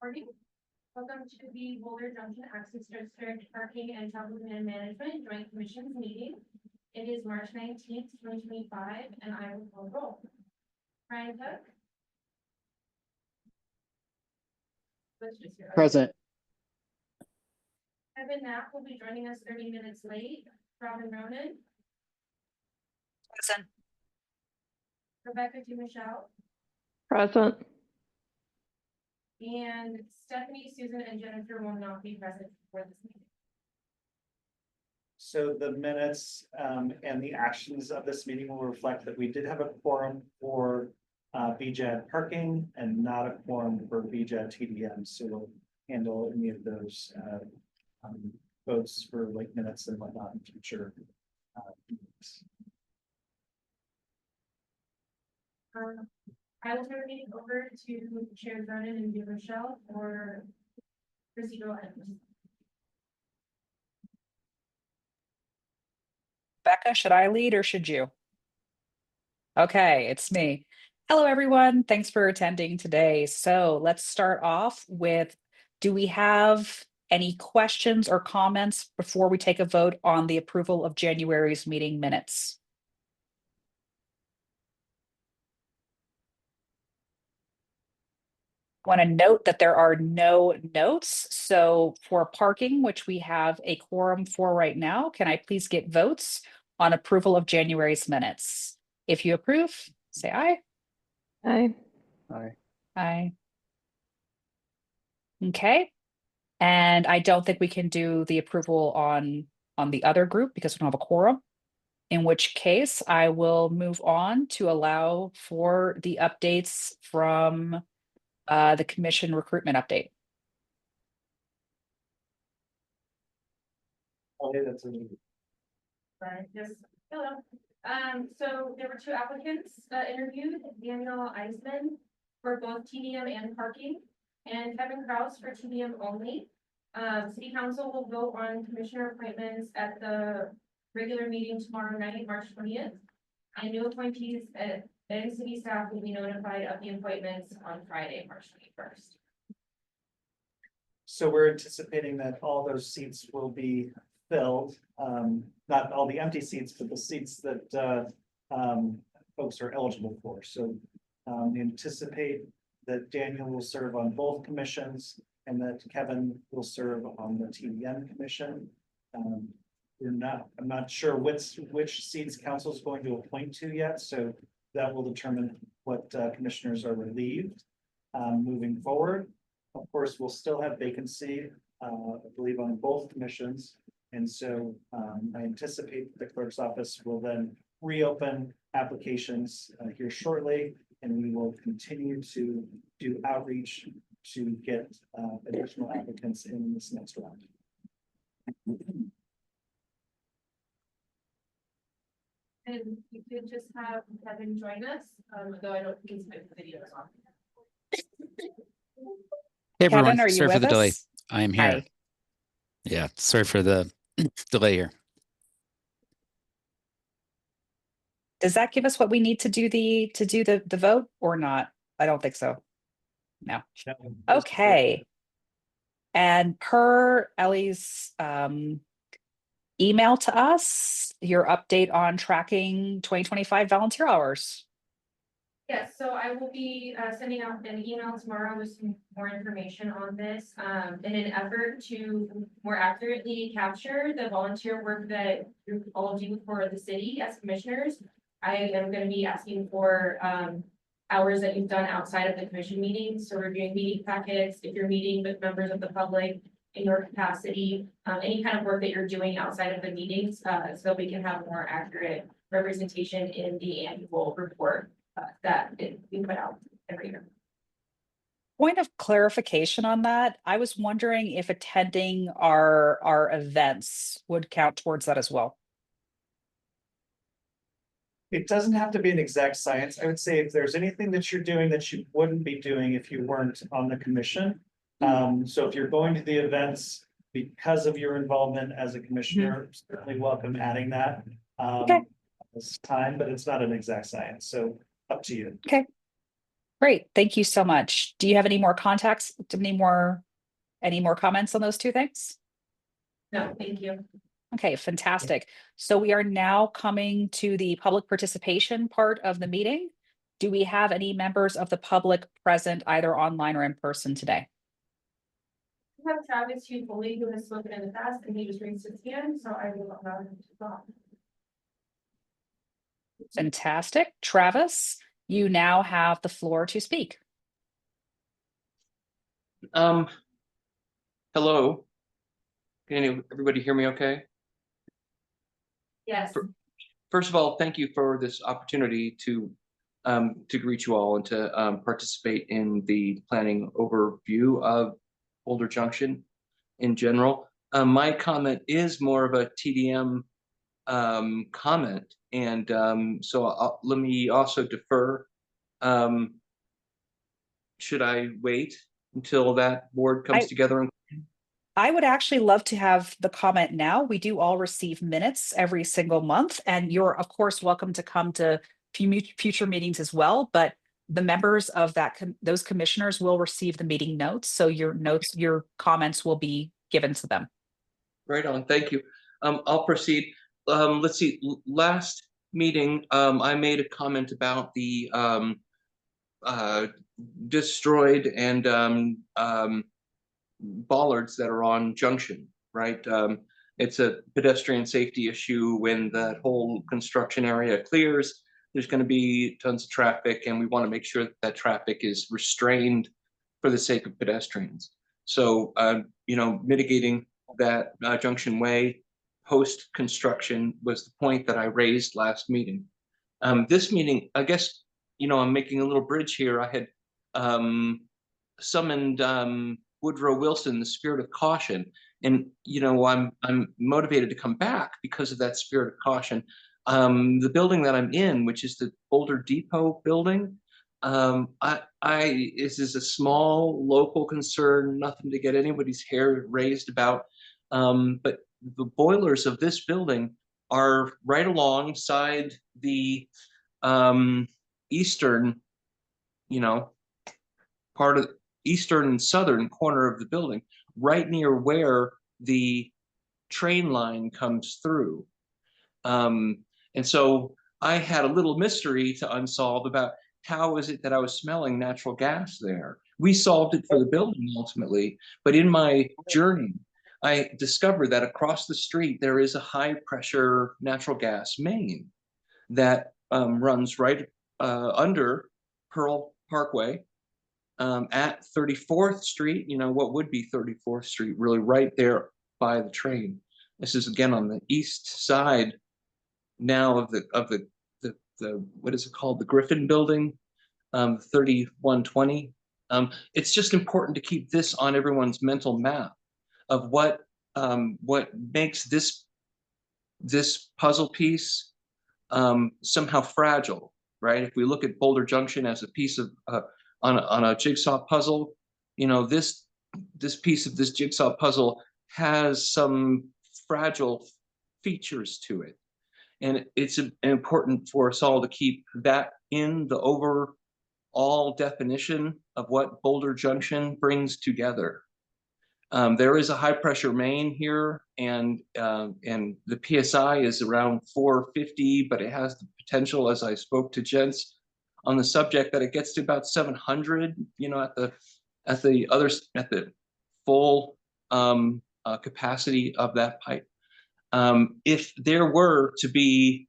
Morning. Welcome to the Boulder Junction Access District Parking and Travel Demand Management Joint Commissions meeting. It is March 19th, 2025, and I will call roll. Brian Cook. Present. Kevin Knapp will be joining us 30 minutes late. Robin Ronan. Present. Rebecca DuMichelle. Present. And Stephanie, Susan, and Jennifer will not be present for this meeting. So the minutes and the actions of this meeting will reflect that we did have a quorum for BJAD parking and not a quorum for BJAD TDM. So we'll handle any of those votes for like minutes and whatnot in future meetings. I will turn the meeting over to Chair Ronan and DuMichelle for procedural items. Becca, should I lead or should you? Okay, it's me. Hello, everyone. Thanks for attending today. So let's start off with, do we have any questions or comments before we take a vote on the approval of January's meeting minutes? I want to note that there are no notes. So for parking, which we have a quorum for right now, can I please get votes on approval of January's minutes? If you approve, say aye. Aye. Aye. Aye. Okay. And I don't think we can do the approval on the other group because we don't have a quorum. In which case, I will move on to allow for the updates from the commission recruitment update. Okay, that's a Right. Yes. Hello. So there were two applicants interviewed, Daniel Eisman for both TDM and parking, and Kevin Kraus for TDM only. City Council will vote on commissioner appointments at the regular meeting tomorrow night, March 20th. And new appointees and city staff will be notified of the appointments on Friday, March 21st. So we're anticipating that all those seats will be filled, not all the empty seats, but the seats that folks are eligible for. So we anticipate that Daniel will serve on both commissions and that Kevin will serve on the TDM commission. I'm not sure which seats council is going to appoint to yet, so that will determine what commissioners are relieved moving forward. Of course, we'll still have vacancy, I believe, on both commissions. And so I anticipate the clerk's office will then reopen applications here shortly, and we will continue to do outreach to get additional applicants in this next round. And you could just have Kevin join us, though I don't think he's put the videos on. Hey everyone, Kevin, are you sorry for with the delay. us? I am here. Hi. Yeah, sorry for the delay here. Does that give us what we need to do the vote or not? I don't think so. No. Okay. And per Ellie's email to us, your update on tracking 2025 volunteer hours. Yes, so I will be sending out an email tomorrow with some more information on this in an effort to more accurately capture the volunteer work that you all do for the city as commissioners. I am going to be asking for hours that you've done outside of the commission meetings. So reviewing meeting packets, if you're meeting with members of the public in your capacity, any kind of work that you're doing outside of the meetings, so we can have more accurate representation in the annual report that we put out every year. Point of clarification on that, I was wondering if attending our events would count towards that as well. It doesn't have to be an exact science. I would say if there's anything that you're doing that you wouldn't be doing if you weren't on the commission. So if you're going to the events because of your involvement as a commissioner, certainly welcome adding that. Okay. This time, but it's not an exact science. So up to you. Okay. Great. Thank you so much. Do you have any more contacts? Any more comments on those two things? No, thank you. Okay, fantastic. So we are now coming to the public participation part of the meeting. Do we have any members of the public present either online or in person today? We have Travis Hughley, who has spoken in the past, and he just raised his hand, so I will allow him to talk. Fantastic. Travis, you now have the floor to speak. Hello. Can everybody hear me okay? Yes. First of all, thank you for this opportunity to greet you all and to participate in the planning overview of Boulder Junction in general. My comment is more of a TDM comment, and so let me also defer. Should I wait until that board comes together? I would actually love to have the comment now. We do all receive minutes every single month, and you're of course welcome to come to future meetings as well. But the members of those commissioners will receive the meeting notes, so your comments will be given to them. Right on. Thank you. I'll proceed. Let's see. Last meeting, I made a comment about the destroyed and bollards that are on Junction, right? It's a pedestrian safety issue. When that whole construction area clears, there's going to be tons of traffic, and we want to make sure that that traffic is restrained for the sake of pedestrians. So, mitigating that Junction Way post-construction was the point that I raised last meeting. This meeting, I guess, I'm making a little bridge here. I had summoned Woodrow Wilson, the spirit of caution. And, I'm motivated to come back because of that spirit of caution. The building that I'm in, which is the Boulder Depot building, this is a small local concern, nothing to get anybody's hair raised about. But the boilers of this building are right alongside the eastern, part of eastern and southern corner of the building, right near where the train line comes through. And so I had a little mystery to unsolve about how is it that I was smelling natural gas there. We solved it for the building ultimately, but in my journey, I discovered that across the street there is a high pressure natural gas main that runs right under Pearl Parkway at 34th Street, what would be 34th Street, really right there by the train. This is again on the east side now of the what is it called? The Griffin Building, 3120. It's just important to keep this on everyone's mental map of what makes this puzzle piece somehow fragile, right? If we look at Boulder Junction as a piece of on a jigsaw puzzle, this piece of this jigsaw puzzle has some fragile features to it. And it's important for us all to keep that in the overall definition of what Boulder Junction brings together. There is a high pressure main here, and the PSI is around 450, but it has the potential, as I spoke to gents on the subject, that it gets to about 700. At the full capacity of that pipe. If there were to be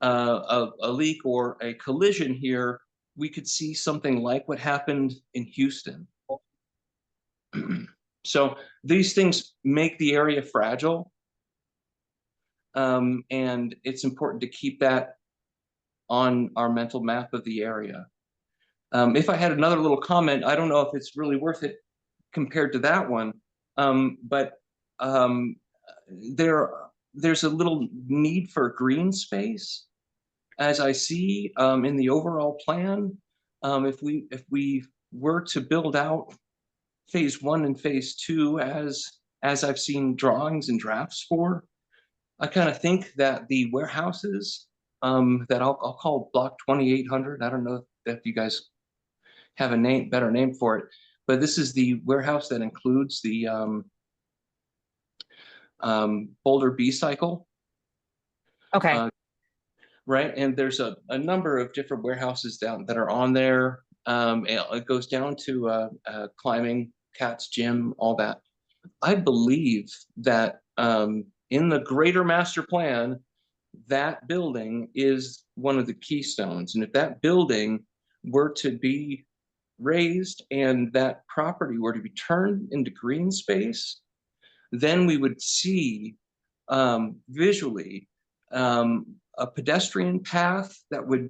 a leak or a collision here, we could see something like what happened in Houston. So these things make the area fragile, and it's important to keep that on our mental map of the area. If I had another little comment, I don't know if it's really worth it compared to that one, but there's a little need for green space, as I see in the overall plan. If we were to build out phase 1 and phase 2 as I've seen drawings and drafts for, I kind of think that the warehouses that I'll call block 2800. I don't know if you guys have a better name for it. But this is the warehouse that includes the Boulder B cycle. Okay. Right, and there's a number of different warehouses down that are on there. It goes down to climbing, Cat's Gym, all that. I believe that in the greater master plan, that building is one of the keystones. And if that building were to be raised and that property were to be turned into green space, then we would see visually a pedestrian path that would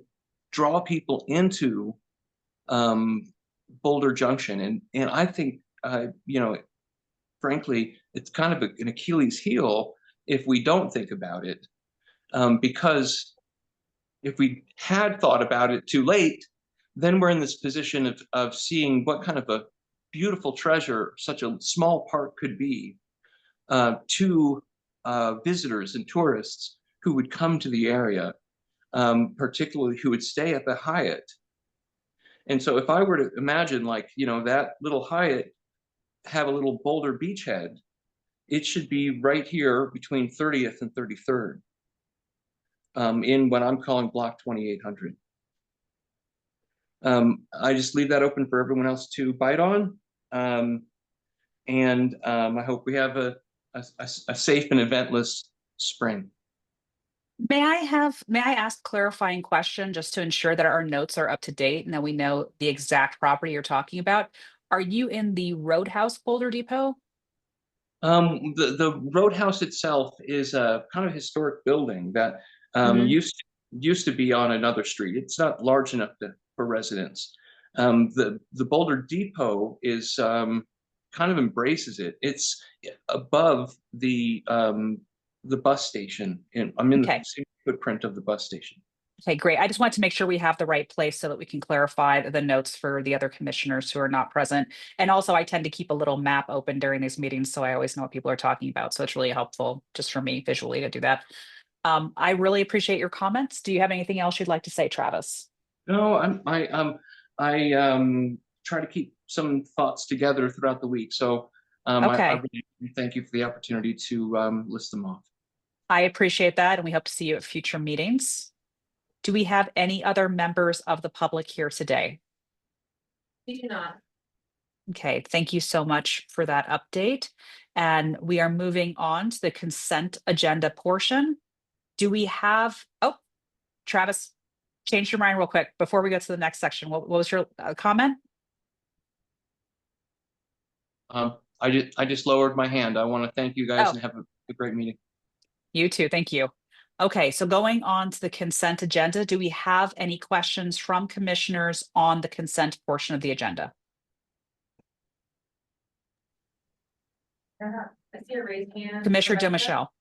draw people into Boulder Junction. And I think, you know, frankly, it's kind of an Achilles heel if we don't think about it. Because if we had thought about it too late, then we're in this position of seeing what kind of a beautiful treasure such a small park could be to visitors and tourists who would come to the area, particularly who would stay at the Hyatt. And so if I were to imagine, like, you know, that little Hyatt have a little Boulder beachhead, it should be right here between 30th and 33rd in what I'm calling block 2800. I just leave that open for everyone else to bite on. And I hope we have a safe and eventless spring. May I ask a clarifying question just to ensure that our notes are up to date and that we know the exact property you're talking about? Are you in the Roadhouse Boulder Depot? The Roadhouse itself is a kind of historic building that Mhm. used to be on another street. It's not large enough for residents. The Boulder Depot is kind of embraces it. It's above the bus station, and I'm in the Okay. same footprint of the bus station. Okay, great. I just wanted to make sure we have the right place so that we can clarify the notes for the other commissioners who are not present. And also, I tend to keep a little map open during these meetings, so I always know what people are talking about. So it's really helpful just for me visually to do that. I really appreciate your comments. Do you have anything else you'd like to say, Travis? No, I try to keep some thoughts together throughout the week. So I Okay, really thank you for the opportunity to list them off. I appreciate that, and we hope to see you at future meetings. Do we have any other members of the public here today? We do not. Okay, thank you so much for that update. And we are moving on to the consent agenda portion. Do we have, oh, Travis, change your mind real quick before we go to the next section. What was your comment? I just lowered my hand. I want to thank you guys Oh. and have a great meeting. You too, thank you. Okay, so going on to the consent agenda, do we have any questions from commissioners on the consent portion of the agenda? I see a raised hand. Commissioner Rebecca? Michelle.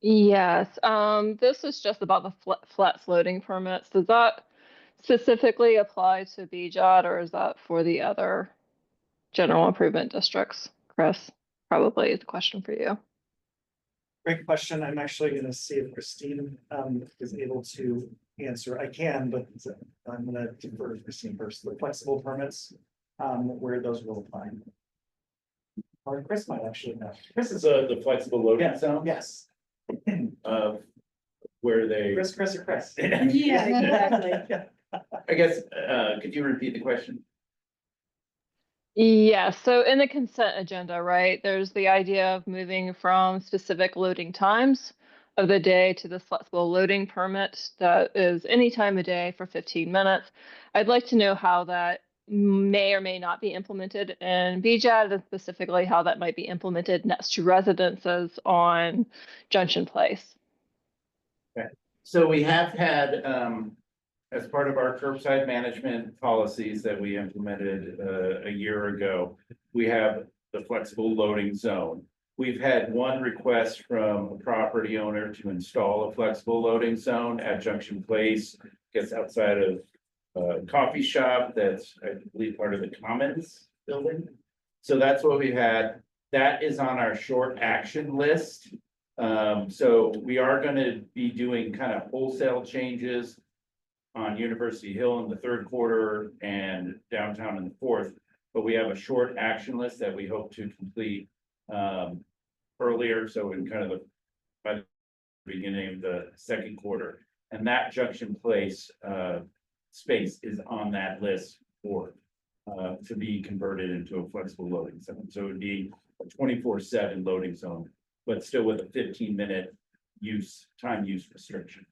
Yes, this is just about the flat floating permits. Does that specifically apply to BJOT or is that for the other general improvement districts? Chris, probably is a question for you. Great question. I'm actually going to see if Christine is able to answer. I can, but I'm going to defer to Christine first. The flexible permits, where those will apply. Or Chris might actually know. This is the flexible loading Yeah, zone yes. of where they, Chris or Chris. Yeah, exactly. Yeah. I guess, could you repeat the question? Yeah, so in the consent agenda, right, there's the idea of moving from specific loading times of the day to this flexible loading permit that is any time of day for 15 minutes. I'd like to know how that may or may not be implemented in BJAD and specifically how that might be implemented next to residences on Junction Place. So we have had, as part of our curbside management policies that we implemented a year ago, we have the flexible loading zone. We've had one request from a property owner to install a flexible loading zone at Junction Place, gets outside of a coffee shop that's, I believe, part of the Commons building. So that's what we've had. That is on our short action list. So we are going to be doing kind of wholesale changes on University Hill in the third quarter and downtown in the fourth. But we have a short action list that we hope to complete earlier, so in kind of by the beginning of the second quarter. And that Junction Place space is on that list for to be converted into a flexible loading zone. So it would be a 24/7 loading zone, but still with a 15-minute time use restriction.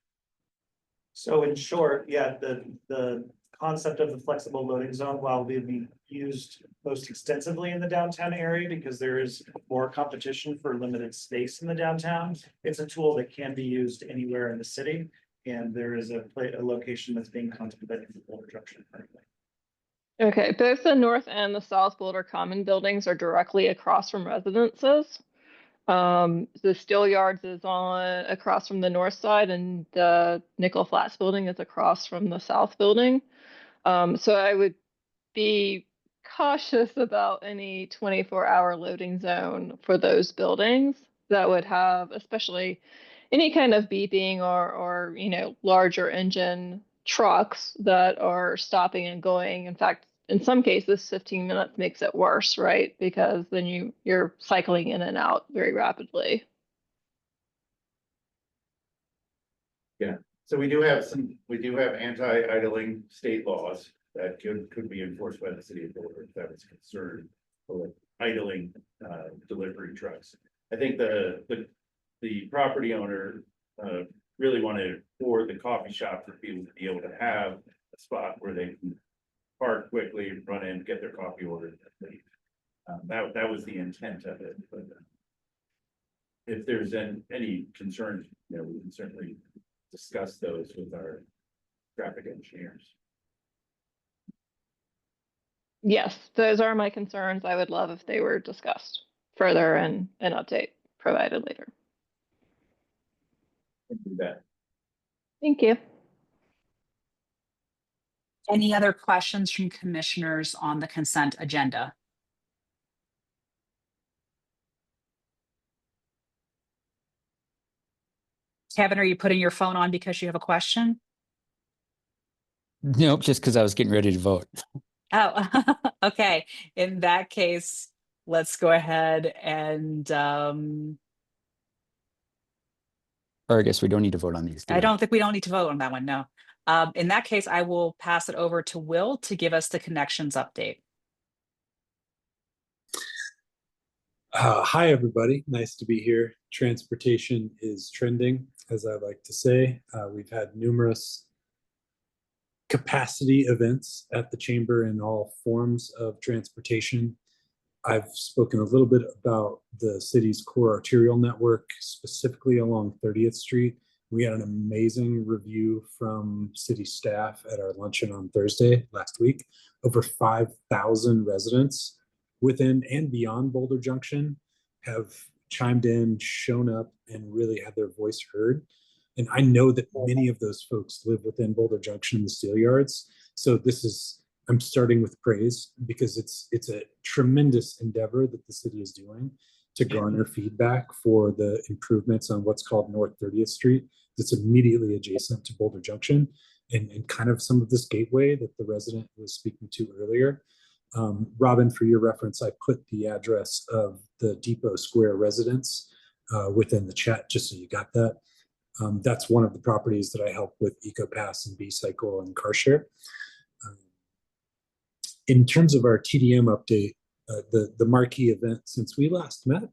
So in short, yeah, the concept of the flexible loading zone, while will be used most extensively in the downtown area because there is more competition for limited space in the downtown, it's a tool that can be used anywhere in the city. And there is a location that's being contemplated for Boulder Junction currently. Okay, both the north and the south Boulder Common buildings are directly across from residences. The Steel Yards is on across from the north side, and the Nickel Flats building is across from the south building. So I would be cautious about any 24-hour loading zone for those buildings that would have, especially any kind of beeping or larger engine trucks that are stopping and going. In fact, in some cases, 15 minutes makes it worse, right? Because then you're cycling in and out very rapidly. So we do have anti-idling state laws that could be enforced by the city of Boulder if that was a concern for idling delivery trucks. I think the property owner really wanted for the coffee shop for people to be able to have a spot where they can park quickly, run in, get their coffee ordered, and leave. That was the intent of it. But if there's any concerns, we can certainly discuss those with our traffic engineers. Yes, those are my concerns. I would love if they were discussed further and an update provided later. Can do that. Thank you. Any other questions from commissioners on the consent agenda? Kevin, are you putting your phone on because you have a question? Nope, just because I was getting ready to vote. Oh, okay. In that case, let's go ahead and Or I guess we don't need to vote on these. I don't think we don't need to vote on that one. No. In that case, I will pass it over to Will to give us the connections update. Hi, everybody. Nice to be here. Transportation is trending, as I like to say. We've had numerous capacity events at the chamber in all forms of transportation. I've spoken a little bit about the city's core arterial network, specifically along 30th Street. We had an amazing review from city staff at our luncheon on Thursday last week. Over 5,000 residents within and beyond Boulder Junction have chimed in, shown up, and really had their voice heard. And I know that many of those folks live within Boulder Junction and the Steel Yards. So I'm starting with praise because it's a tremendous endeavor that the city is doing to garner feedback for the improvements on what's called North 30th Street that's immediately adjacent to Boulder Junction and kind of some of this gateway that the resident was speaking to earlier. Robin, for your reference, I put the address of the Depot Square residence within the chat, just so you got that. That's one of the properties that I help with EcoPass and B-Cycle and CarShare. In terms of our TDM update, the marquee event since we last met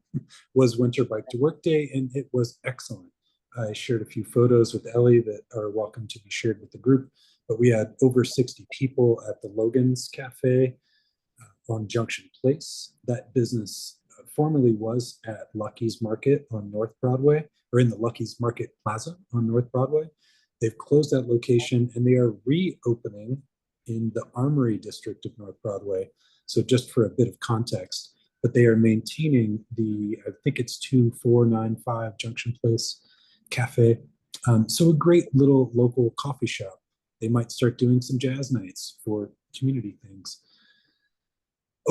was Winter Bike to Work Day, and it was excellent. I shared a few photos with Ellie that are welcome to be shared with the group, but we had over 60 people at the Logan's Cafe on Junction Place. That business formerly was at Lucky's Market on North Broadway, or in the Lucky's Market Plaza on North Broadway. They've closed that location and they are reopening in the Armory district of North Broadway. So just for a bit of context, but they are maintaining I think it's 2495 Junction Place Cafe. So a great little local coffee shop. They might start doing some jazz nights for community things.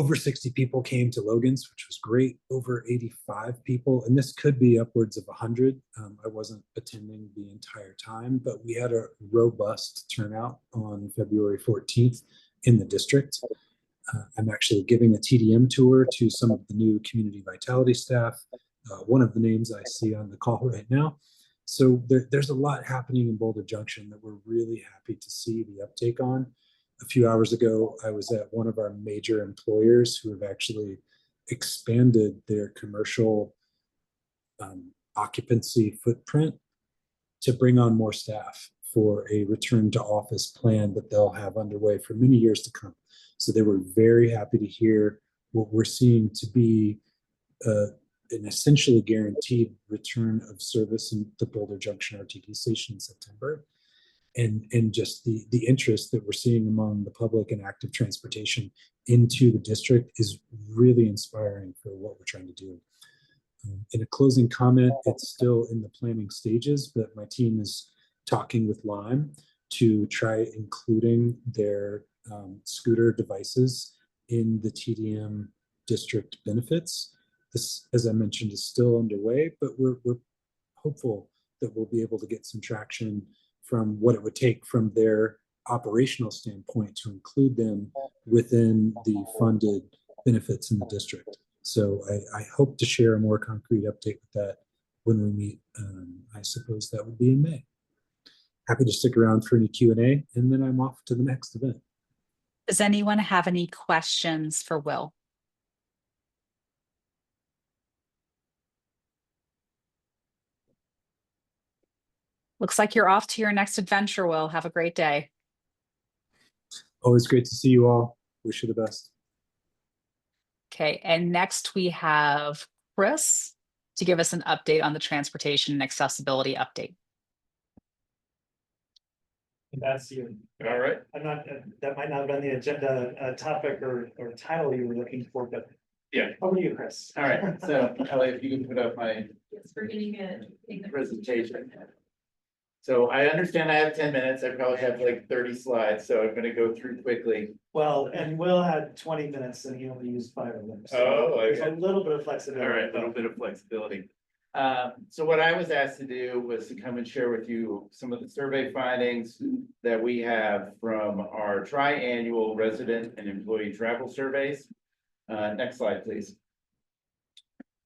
over 60 people came to Logan's, which was great. Over 85 people, and this could be upwards of 100. I wasn't attending the entire time, but we had a robust turnout on February 14th in the district. I'm actually giving a TDM tour to some of the new community vitality staff. One of the names I see on the call right now. So there's a lot happening in Boulder Junction that we're really happy to see the uptake on. A few hours ago, I was at one of our major employers who have actually expanded their commercial occupancy footprint to bring on more staff for a return to office plan that they'll have underway for many years to come. So they were very happy to hear what we're seeing to be an essentially guaranteed return of service in the Boulder Junction RTD station in September. And just the interest that we're seeing among the public and active transportation into the district is really inspiring for what we're trying to do. In a closing comment, it's still in the planning stages, but my team is talking with Lime to try including their scooter devices in the TDM district benefits. This, as I mentioned, is still underway, but we're hopeful that we'll be able to get some traction from what it would take from their operational standpoint to include them within the funded benefits in the district. So I hope to share a more concrete update with that when we meet. I suppose that would be in May. Happy to stick around for any Q&A, and then I'm off to the next event. Does anyone have any questions for Will? Looks like you're off to your next adventure, Will. Have a great day. Always great to see you all. Wish you the best. Okay, and next we have Chris to give us an update on the transportation and accessibility update. That's you. All right. I'm not, that might not have been the agenda topic or title you were looking for, but Yeah. over to you, Chris. All right, so Ellie, if you can put up my Yes, we're getting a presentation. So I understand I have 10 minutes. I probably have like 30 slides, so I'm gonna go through quickly. Well, and Will had 20 minutes and he only used 5 of them. So Oh, there's a okay. little bit of flexibility. All right, a little bit of flexibility. So what I was asked to do was to come and share with you some of the survey findings that we have from our tri-annual resident and employee travel surveys. Next slide, please.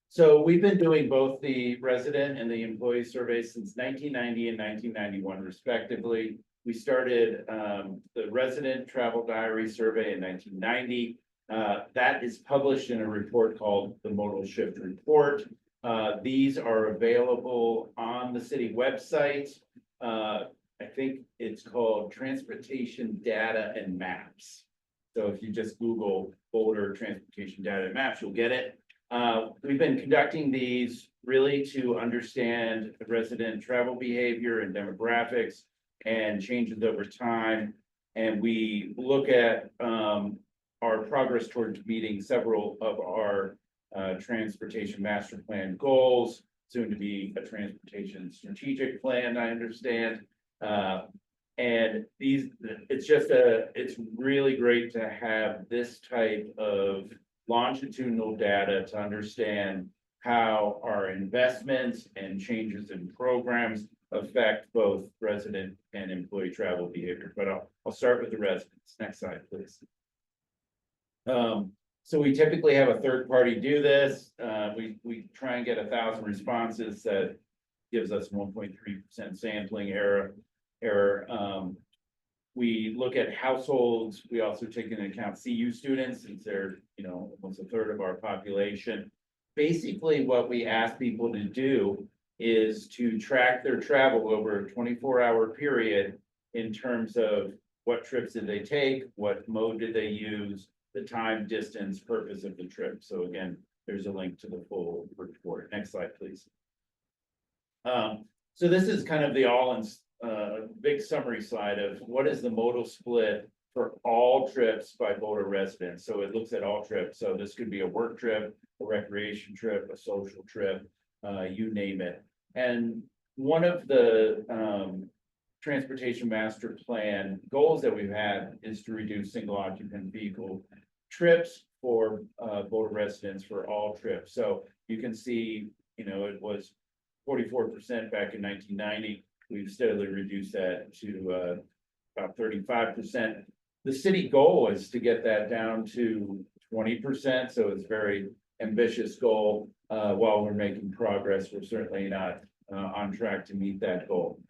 So we've been doing both the resident and the employee surveys since 1990 and 1991 respectively. We started the resident travel diary survey in 1990. That is published in a report called the Modal Shift Report. These are available on the city website. I think it's called Transportation Data and Maps. So if you just Google Boulder Transportation Data and Maps, you'll get it. We've been conducting these really to understand resident travel behavior and demographics and changes over time. And we look at our progress towards meeting several of our transportation master plan goals, soon to be a transportation strategic plan, I understand. And it's really great to have this type of longitudinal data to understand how our investments and changes in programs affect both resident and employee travel behavior. But I'll start with the residents. Next slide, please. So we typically have a third party do this. We try and get 1,000 responses. That gives us 1.3% sampling error. We look at households. We also take into account CU students, since they're, almost a third of our population. Basically, what we ask people to do is to track their travel over a 24-hour period in terms of what trips did they take, what mode did they use, the time, distance, purpose of the trip. So again, there's a link to the full report. Next slide, please. So this is kind of the big summary slide of what is the modal split for all trips by Boulder residents. So it looks at all trips. So this could be a work trip, a recreation trip, a social trip, you name it. And one of the transportation master plan goals that we've had is to reduce single occupant vehicle trips for Boulder residents for all trips. So you can see, you know, it was 44% back in 1990. We've steadily reduced that to about 35%. The city goal is to get that down to 20%. So it's a very ambitious goal. While we're making progress, we're certainly not on track to meet that goal.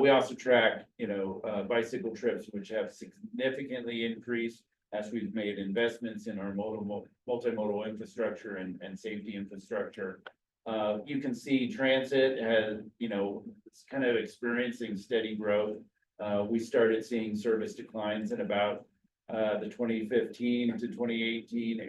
We also track, you know, bicycle trips, which have significantly increased as we've made investments in our multimodal infrastructure and safety infrastructure. You can see transit has, you know, it's kind of experiencing steady growth. We started seeing service declines in about the 2015 to 2018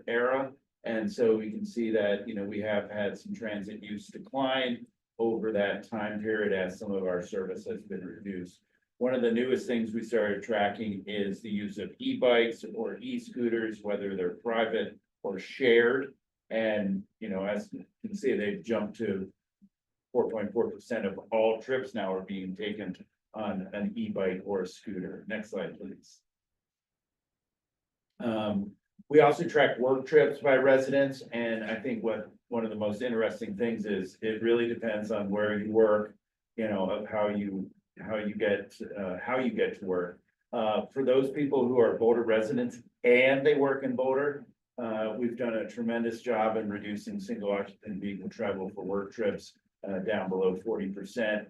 era. And so we can see that, you know, we have had some transit use decline over that time period as some of our service has been reduced. One of the newest things we started tracking is the use of e-bikes or e-scooters, whether they're private or shared. And, you know, as you can see, they've jumped to 4.4% of all trips now are being taken on an e-bike or a scooter. Next slide, please. We also track work trips by residents, and I think one of the most interesting things is it really depends on where you work, you know, of how you get to work. For those people who are Boulder residents and they work in Boulder, we've done a tremendous job in reducing single occupant vehicle travel for work trips down below 40%.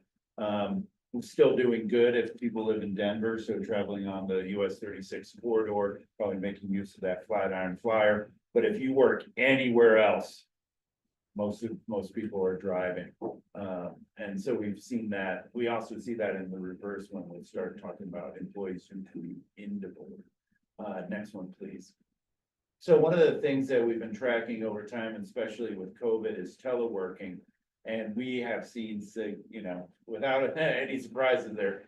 We're still doing good if people live in Denver, so traveling on the US 36 corridor, probably making use of that Flatiron Flyer. But if you work anywhere else, most people are driving. And so we've seen that. We also see that in the reverse when we start talking about employees who commute into Boulder. Next one, please. So one of the things that we've been tracking over time, especially with COVID, is teleworking. And we have seen, you know, without any surprises there,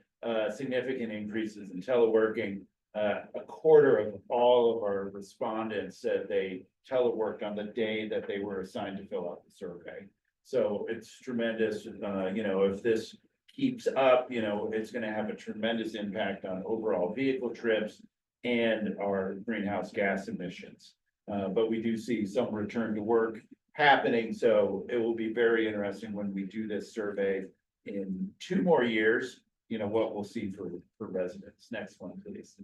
significant increases in teleworking. A quarter of all of our respondents said they teleworked on the day that they were assigned to fill out the survey. So it's tremendous. You know, if this keeps up, you know, it's going to have a tremendous impact on overall vehicle trips and our greenhouse gas emissions. But we do see some return to work happening. So it will be very interesting when we do this survey in 2 more years, you know, what we'll see for residents. Next one, please.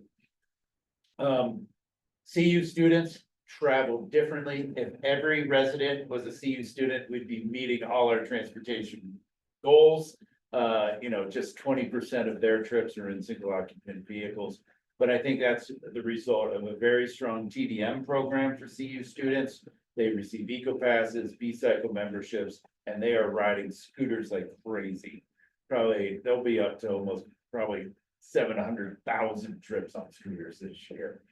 CU students travel differently. If every resident was a CU student, we'd be meeting all our transportation goals. You know, just 20% of their trips are in single occupant vehicles. But I think that's the result of a very strong TDM program for CU students. They receive eco passes, B-cycle memberships, and they are riding scooters like crazy. Probably they'll be up to almost probably 700,000 trips on scooters this year.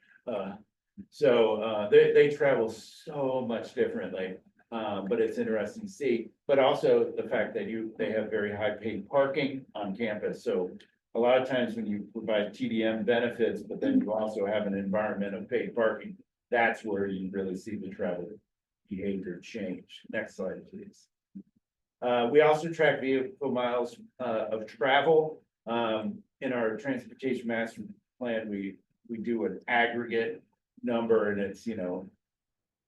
So they travel so much differently, but it's interesting to see. But also the fact that they have very high paid parking on campus. So a lot of times when you provide TDM benefits, but then you also have an environment of paid parking, that's where you really see the travel behavior change. Next slide, please. We also track vehicle miles of travel. In our transportation master plan, we do an aggregate number, and it's, you know,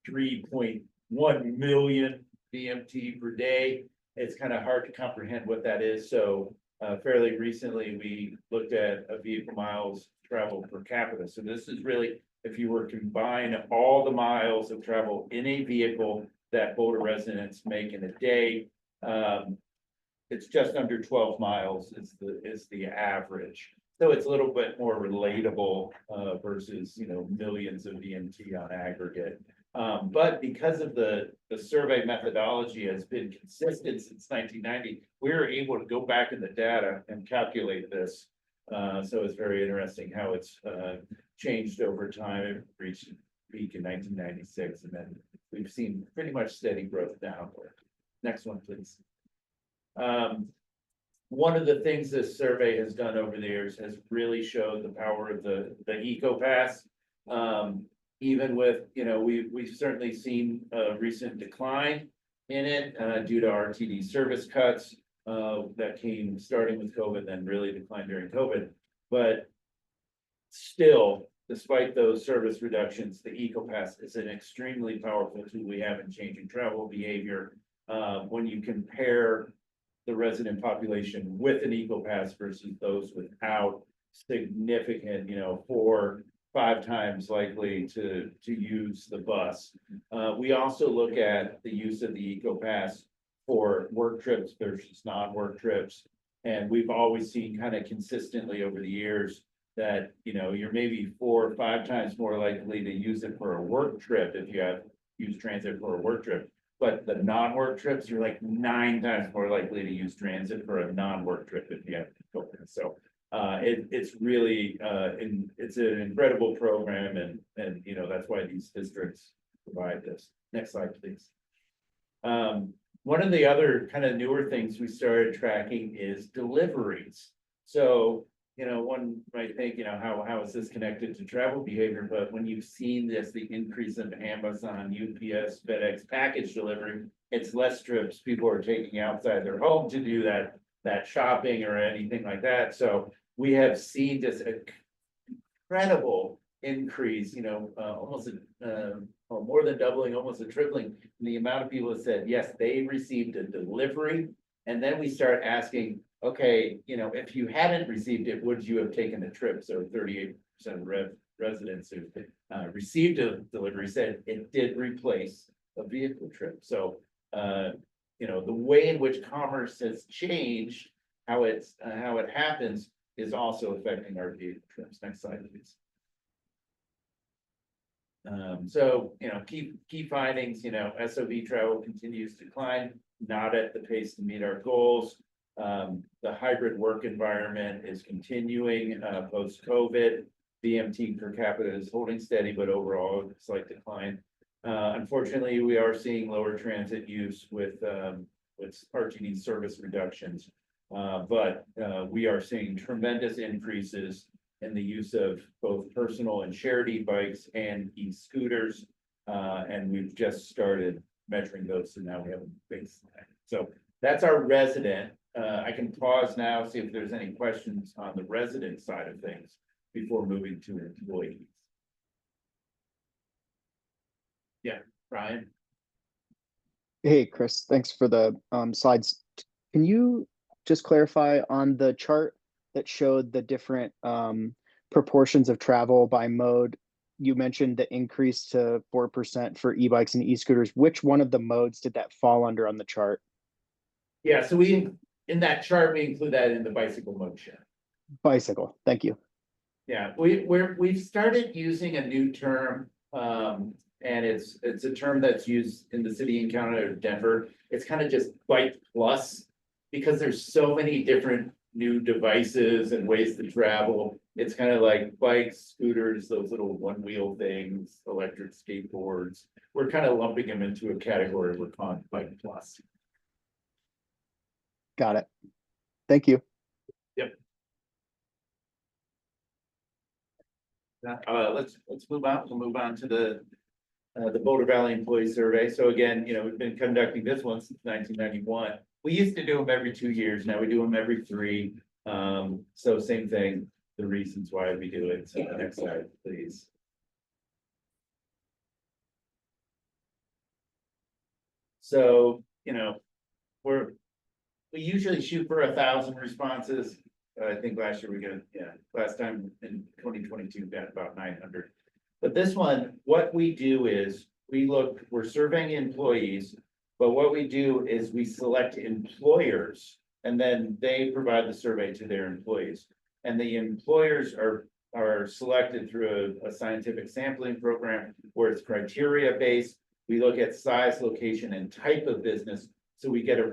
3.1 million VMT per day. It's kind of hard to comprehend what that is. So fairly recently, we looked at a vehicle miles travel per capita. So this is really, if you were to combine all the miles of travel in a vehicle that Boulder residents make in a day, it's just under 12 miles is the average. So it's a little bit more relatable versus, you know, millions of VMT on aggregate. But because of the survey methodology has been consistent since 1990, we were able to go back in the data and calculate this. So it's very interesting how it's changed over time. It reached a peak in 1996, and then we've seen pretty much steady growth downward. Next one, please. One of the things this survey has done over the years has really showed the power of the eco pass. Even with, you know, we've certainly seen a recent decline in it due to RTD service cuts that came starting with COVID, then really declined during COVID. But still, despite those service reductions, the EcoPass is an extremely powerful tool we have in changing travel behavior. When you compare the resident population with an EcoPass versus those without, significant, 4-5 times likely to use the bus. We also look at the use of the EcoPass for work trips versus non-work trips. And we've always seen kind of consistently over the years that, you're maybe 4 or 5 times more likely to use it for a work trip if you have used transit for a work trip. But the non-work trips, you're like 9 times more likely to use transit for a non-work trip if you have to go there. So it's really it's an incredible program, and that's why these districts provide this. Next slide, please. One of the other kind of newer things we started tracking is deliveries. So one might think, how is this connected to travel behavior? But when you've seen this, the increase of Amazon, UPS, FedEx package delivery, it's less trips people are taking outside their home to do that shopping or anything like that. So we have seen this incredible increase, almost more than doubling, almost a tripling in the amount of people that said, yes, they received a delivery. And then we start asking, okay, if you hadn't received it, would you have taken the trip? So 38% of residents who received a delivery said it did replace a vehicle trip. So, the way in which commerce has changed, how it happens, is also affecting our vehicle trips. Next slide, please. So, key findings, SOV travel continues to decline, not at the pace to meet our goals. The hybrid work environment is continuing post-COVID. BMT per capita is holding steady, but overall slight decline. Unfortunately, we are seeing lower transit use with RTD service reductions. But we are seeing tremendous increases in the use of both personal and shared e-bikes and e-scooters. And we've just started measuring those, so now we have a baseline. So that's our resident. I can pause now, see if there's any questions on the resident side of things before moving to employees. Yeah, Brian? Hey, Chris, thanks for the slides. Can you just clarify on the chart that showed the different proportions of travel by mode? You mentioned the increase to 4% for e-bikes and e-scooters. Which one of the modes did that fall under on the chart? Yeah, so in that chart, we include that in the bicycle mode share. Bicycle, thank you. Yeah, we've started using a new term, and it's a term that's used in the city and county of Denver. It's kind of just bike plus, because there's so many different new devices and ways to travel. It's kind of like bikes, scooters, those little one-wheel things, electric skateboards. We're kind of lumping them into a category we're calling bike plus. Got it. Thank you. Yep. Let's move on. We'll move on to the Boulder Valley Employee Survey. So again, we've been conducting this one since 1991. We used to do them every 2 years. Now we do them every 3. So same thing, the reasons why we do it. So next slide, please. So, we usually shoot for 1,000 responses. I think last year last time in 2022, we got about 900. But this one, what we do is we're surveying employees, but what we do is we select employers, and then they provide the survey to their employees. And the employers are selected through a scientific sampling program where it's criteria based. We look at size, location, and type of business. So we get a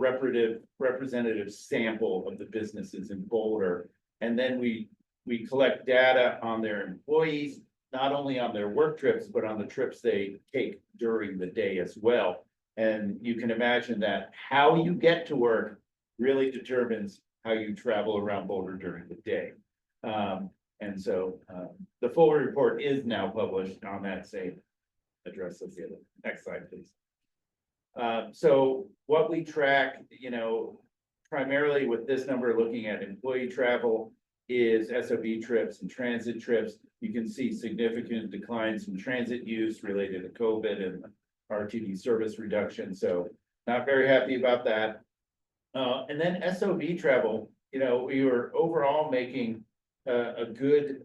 representative sample of the businesses in Boulder. And then we collect data on their employees, not only on their work trips, but on the trips they take during the day as well. And you can imagine that how you get to work really determines how you travel around Boulder during the day. And so the full report is now published on that same address. Let's get it. Next slide, please. So what we track, primarily with this number looking at employee travel is SOV trips and transit trips. you can see significant declines in transit use related to COVID and RTD service reduction, so not very happy about that. And then SOV travel, you know, we were overall making a good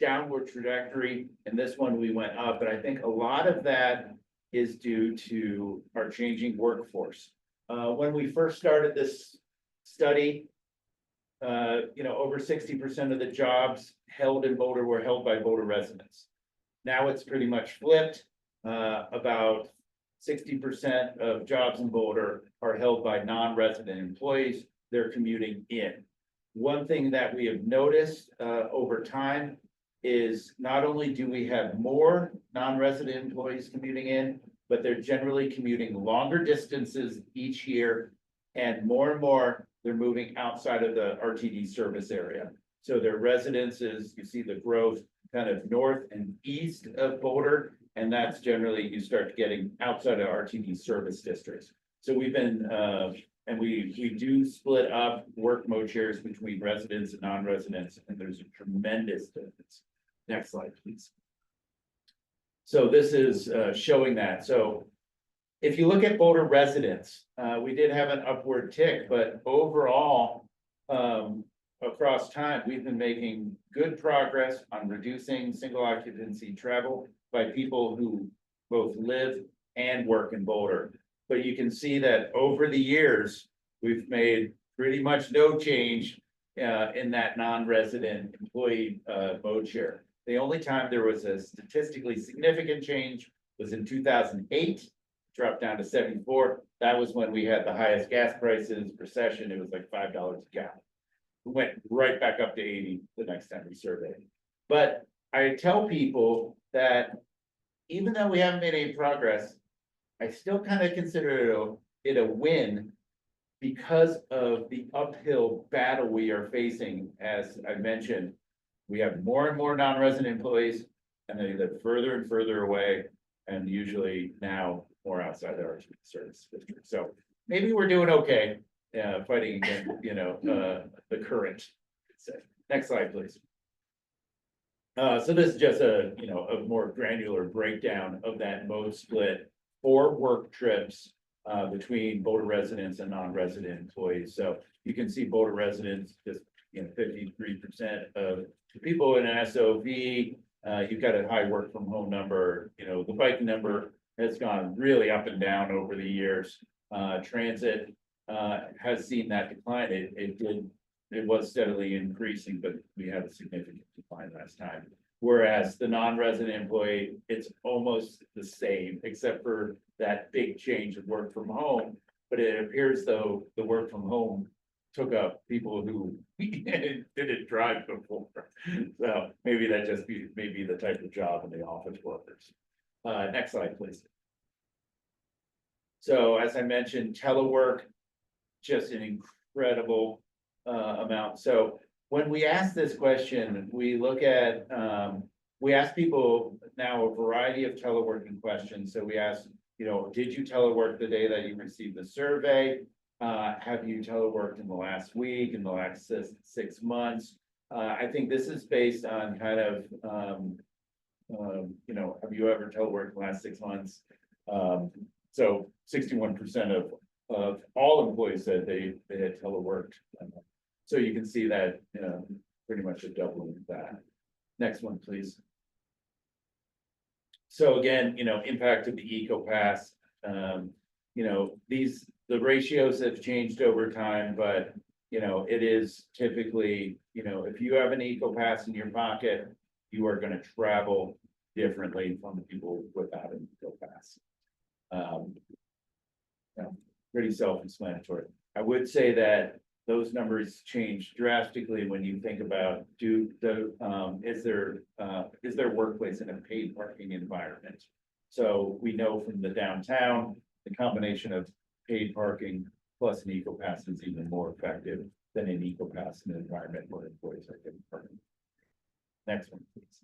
downward trajectory, and this one we went up, but I think a lot of that is due to our changing workforce. When we first started this study, you know, over 60% of the jobs held in Boulder were held by Boulder residents. Now it's pretty much flipped. About 60% of jobs in Boulder are held by non-resident employees. They're commuting in. One thing that we have noticed over time is not only do we have more non-resident employees commuting in, but they're generally commuting longer distances each year. And more, they're moving outside of the RTD service area. So their residences, you see the growth kind of north and east of Boulder. And that's generally, you start getting outside of RTD service districts. So we've been, and we do split up work mode shares between residents and non-residents, and there's a tremendous difference. Next slide, please. So this is showing that. So if you look at Boulder residents, we did have an upward tick, but overall, across time, we've been making good progress on reducing single occupancy travel by people who both live and work in Boulder. But you can see that over the years, we've made pretty much no change in that non-resident employee mode share. The only time there was a statistically significant change was in 2008, dropped down to 74. That was when we had the highest gas prices, recession. It was like $5 a gallon. We went right back up to 80 the next time we surveyed. But I tell people that even though we haven't made any progress, I still kind of consider it a win because of the uphill battle we are facing. As I mentioned, we have more and more non-resident employees, and they live further and further away, and usually now more outside our service district. So maybe we're doing okay, fighting against, you know, the current. Next slide, please. So this is just a, you know, a more granular breakdown of that mode split for work trips between Boulder residents and non-resident employees. So you can see Boulder residents, just, you know, 53% of the people in an SOV. You've got a high work from home number. You know, the bike number has gone really up and down over the years. Transit has seen that decline. It was steadily increasing, but we had a significant decline last time. Whereas the non-resident employee, it's almost the same, except for that big change of work from home. But it appears though the work from home took up people who didn't drive before. So maybe that just may be the type of job in the office workers. Next slide, please. So as I mentioned, telework, just an incredible amount. So when we ask this question, we look at, we ask people now a variety of teleworking questions. So we ask, you know, did you telework the day that you received the survey? Have you teleworked in the last week, in the last 6 months? I think this is based on kind of, you know, have you ever teleworked in the last 6 months? So 61% of all employees said they had teleworked. So you can see that, you know, pretty much a doubling of that. Next one, please. So again, you know, impact of the EcoPass. You know, the ratios have changed over time, but you know, it is typically, you know, if you have an EcoPass in your pocket, you are going to travel differently from people without an EcoPass. You know, pretty self-explanatory. I would say that those numbers change drastically when you think about is their workplace in a paid parking environment? So we know from the downtown, the combination of paid parking plus an EcoPass is even more effective than an EcoPass in an environment where employees are getting parking. Next one, please.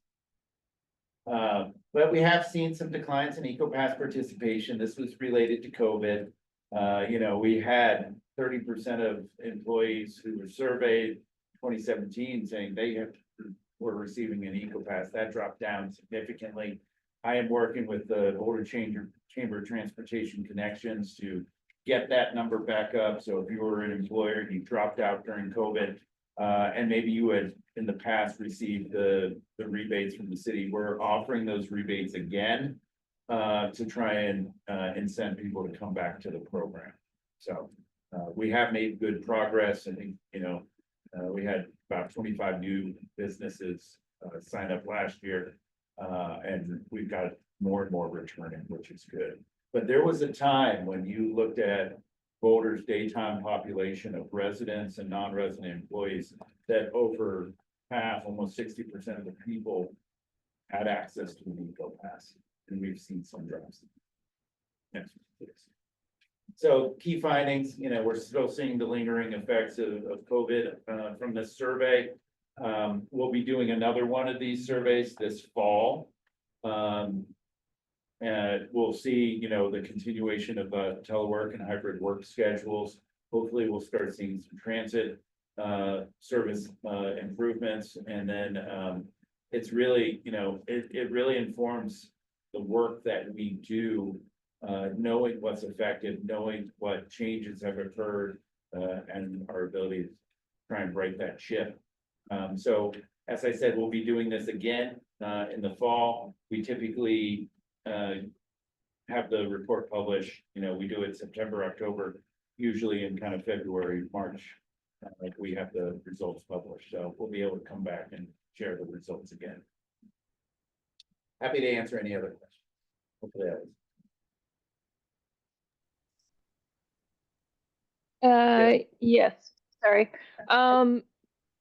But we have seen some declines in EcoPass participation. This was related to COVID. You know, we had 30% of employees who were surveyed 2017 saying they have were receiving an EcoPass. That dropped down significantly. I am working with the Boulder Chamber of Transportation Connections to get that number back up. So if you were an employer, you dropped out during COVID, and maybe you had in the past received the rebates from the city, we're offering those rebates again to try and incent people to come back to the program. So we have made good progress. I think, we had about 25 new businesses sign up last year. And we've got more and more returning, which is good. But there was a time when you looked at Boulder's daytime population of residents and non-resident employees that over half, almost 60% of the people had access to an EcoPass, and we've seen some drops. Next, please. So key findings, we're still seeing the lingering effects of COVID from this survey. We'll be doing another one of these surveys this fall. And we'll see, the continuation of telework and hybrid work schedules. Hopefully we'll start seeing some transit service improvements. And then it's really, it really informs the work that we do, knowing what's effective, knowing what changes have occurred, and our ability to try and break that ship. So as I said, we'll be doing this again in the fall. We typically have the report published, we do it September, October, usually in kind of February, March, like we have the results published. So we'll be able to come back and share the results again. Happy to answer any other questions. Hopefully that was. Yes, sorry.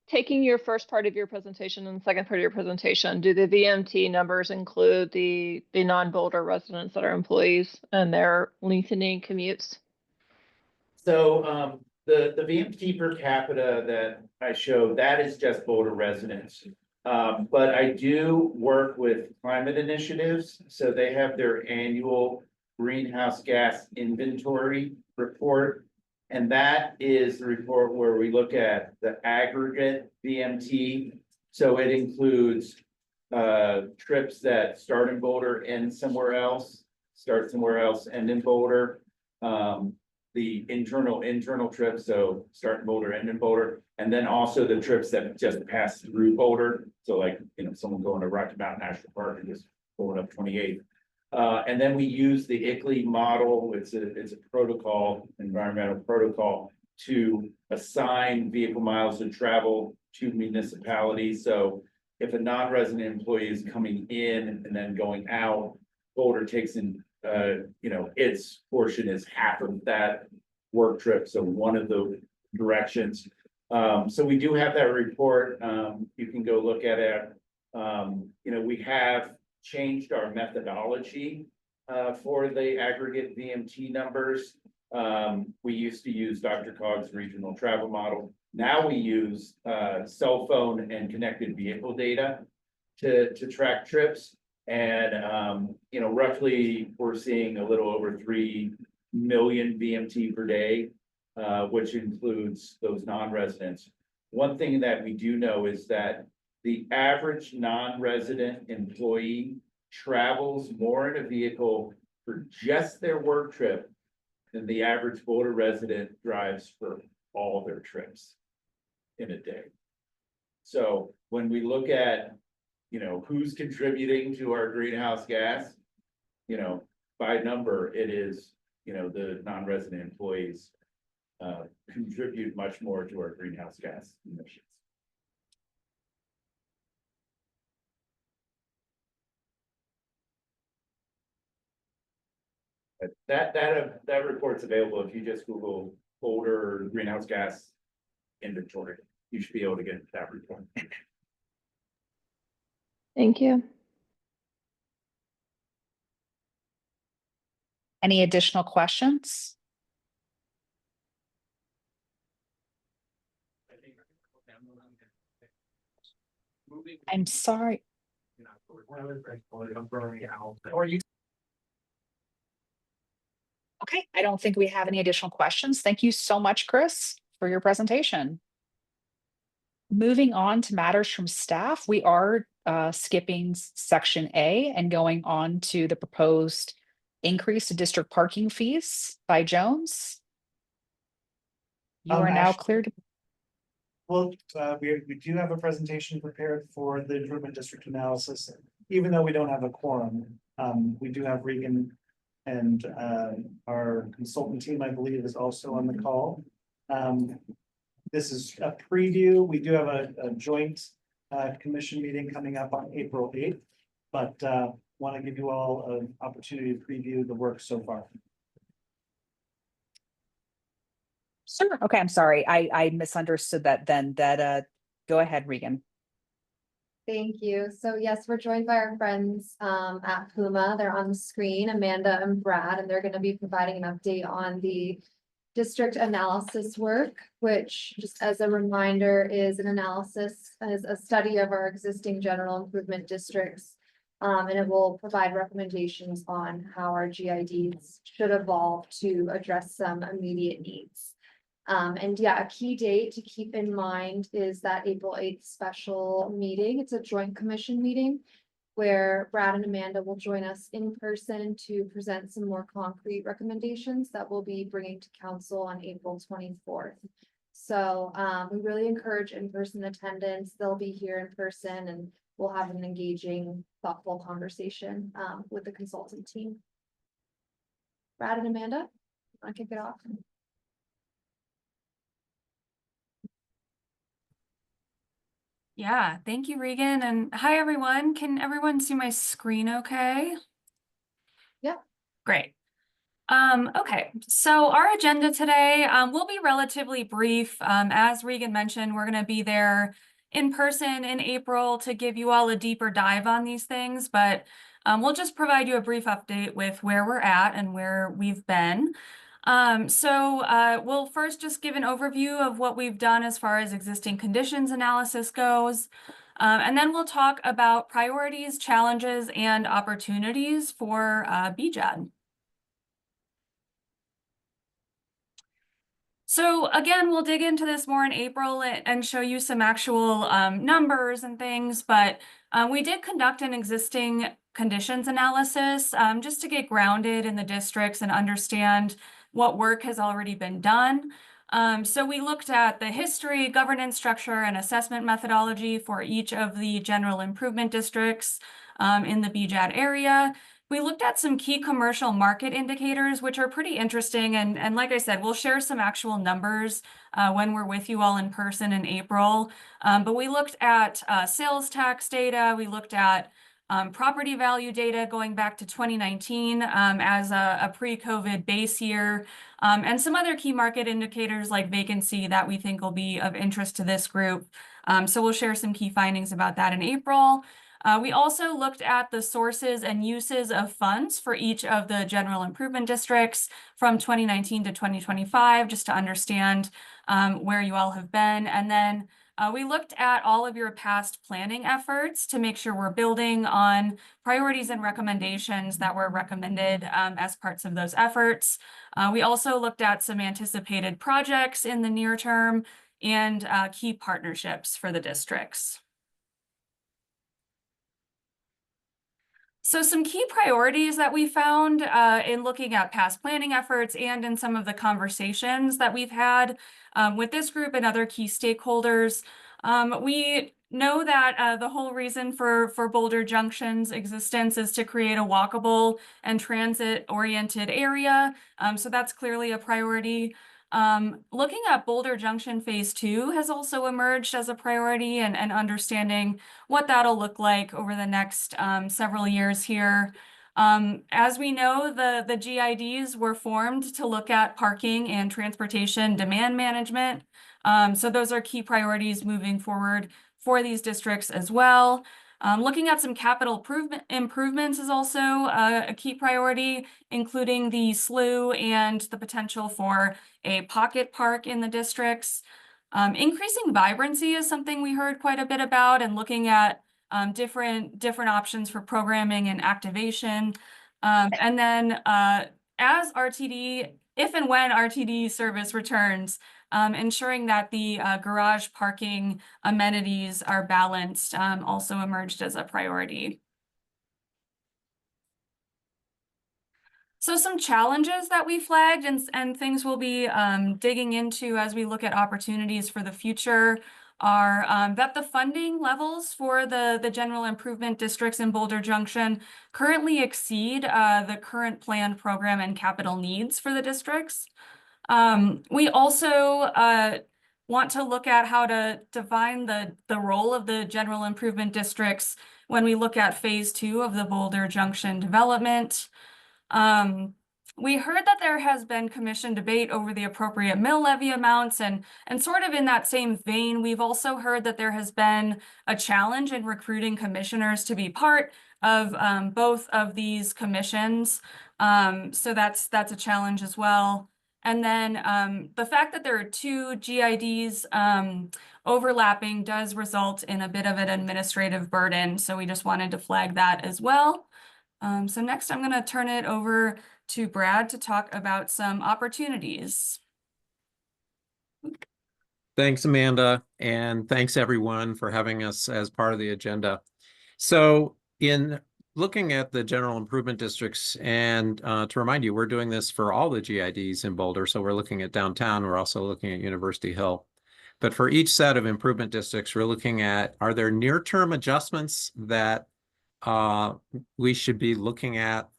Taking your first part of your presentation and the second part of your presentation, do the VMT numbers include the non-Boulder residents that are employees and their lengthening commutes? So the VMT per capita that I showed, that is just Boulder residents. But I do work with climate initiatives. So they have their annual greenhouse gas inventory report. And that is the report where we look at the aggregate VMT. So it includes trips that start in Boulder, end somewhere else, start somewhere else, end in Boulder. The internal trips, so start in Boulder, end in Boulder, and then also the trips that just pass through Boulder. So like, someone going to Rocky Mountain National Park and just going up 28. And then we use the ICLEI model. It's a protocol, environmental protocol, to assign vehicle miles of travel to municipalities. So if a non-resident employee is coming in and then going out, Boulder takes in, its portion is half of that work trip. So one of the directions. So we do have that report. You can go look at it. We have changed our methodology for the aggregate VMT numbers. We used to use Dr. Cog's regional travel model. Now we use cell phone and connected vehicle data to track trips. And, roughly we're seeing a little over 3 million VMT per day, which includes those non-residents. One thing that we do know is that the average non-resident employee travels more in a vehicle for just their work trip than the average Boulder resident drives for all their trips in a day. So when we look at, who's contributing to our greenhouse gas, by number, it is, the non-resident employees contribute much more to our greenhouse gas emissions. That report's available if you just Google Boulder greenhouse gas inventory. You should be able to get that report. Thank you. Any additional questions? I'm sorry. Okay, I don't think we have any additional questions. Thank you so much, Chris, for your presentation. moving on to matters from staff, we are skipping section A and going on to the proposed increase to district parking fees by Jones. You are now Actually, clear to. well, we do have a presentation prepared for the improvement district analysis. Even though we don't have a quorum, we do have Regan and our consultant team, I believe, is also on the call. This is a preview. We do have a joint commission meeting coming up on April 8th, but want to give you all an opportunity to preview the work so far. Sure. Okay, I'm sorry. I misunderstood that then. Go ahead, Regan. Thank you. So yes, we're joined by our friends at Puma. They're on the screen, Amanda and Brad, and they're going to be providing an update on the district analysis work, which, just as a reminder, is an analysis, is a study of our existing general improvement districts. And it will provide recommendations on how our GIDs should evolve to address some immediate needs. And yeah, a key date to keep in mind is that April 8th special meeting. It's a joint commission meeting where Brad and Amanda will join us in person to present some more concrete recommendations that we'll be bringing to council on April 24th. So we really encourage in-person attendance. They'll be here in person and we'll have an engaging, thoughtful conversation with the consultant team. Brad and Amanda, want to kick it off? Yeah, thank you, Regan. And hi, everyone. Can everyone see my screen okay? Yeah. Great. Okay, so our agenda today will be relatively brief. As Regan mentioned, we're going to be there in person in April to give you all a deeper dive on these things, but we'll just provide you a brief update with where we're at and where we've been. We'll first just give an overview of what we've done as far as existing conditions analysis goes. And then we'll talk about priorities, challenges, and opportunities for BJAD. So again, we'll dig into this more in April and show you some actual numbers and things, but we did conduct an existing conditions analysis just to get grounded in the districts and understand what work has already been done. So we looked at the history, governance structure, and assessment methodology for each of the general improvement districts in the BJAD area. We looked at some key commercial market indicators, which are pretty interesting. And like I said, we'll share some actual numbers when we're with you all in person in April. But we looked at sales tax data. We looked at property value data going back to 2019 as a pre-COVID base year, and some other key market indicators like vacancy that we think will be of interest to this group. So we'll share some key findings about that in April. We also looked at the sources and uses of funds for each of the general improvement districts from 2019 to 2025, just to understand where you all have been. And then we looked at all of your past planning efforts to make sure we're building on priorities and recommendations that were recommended as parts of those efforts. We also looked at some anticipated projects in the near term and key partnerships for the districts. So some key priorities that we found in looking at past planning efforts and in some of the conversations that we've had with this group and other key stakeholders. We know that the whole reason for Boulder Junction's existence is to create a walkable and transit-oriented area. So that's clearly a priority. Looking at Boulder Junction Phase 2 has also emerged as a priority and understanding what that'll look like over the next several years here. As we know, the GIDs were formed to look at parking and transportation demand management. So those are key priorities moving forward for these districts as well. Looking at some capital improvements is also a key priority, including the slough and the potential for a pocket park in the districts. Increasing vibrancy is something we heard quite a bit about, and looking at different options for programming and activation. And then as RTD, if and when RTD service returns, ensuring that the garage parking amenities are balanced also emerged as a priority. So some challenges that we flagged and things we'll be digging into as we look at opportunities for the future are that the funding levels for the general improvement districts in Boulder Junction currently exceed the current planned program and capital needs for the districts. We also want to look at how to define the role of the general improvement districts when we look at phase 2 of the Boulder Junction development. We heard that there has been commission debate over the appropriate mill levy amounts, and sort of in that same vein, we've also heard that there has been a challenge in recruiting commissioners to be part of both of these commissions. So that's a challenge as well. And then the fact that there are 2 GIDs overlapping does result in a bit of an administrative burden. So we just wanted to flag that as well. So next I'm going to turn it over to Brad to talk about some opportunities. Thanks, Amanda, and thanks everyone for having us as part of the agenda. So in looking at the general improvement districts, and to remind you, we're doing this for all the GIDs in Boulder. So we're looking at downtown, we're also looking at University Hill. But for each set of improvement districts, we're looking at, are there near-term adjustments that we should be looking at,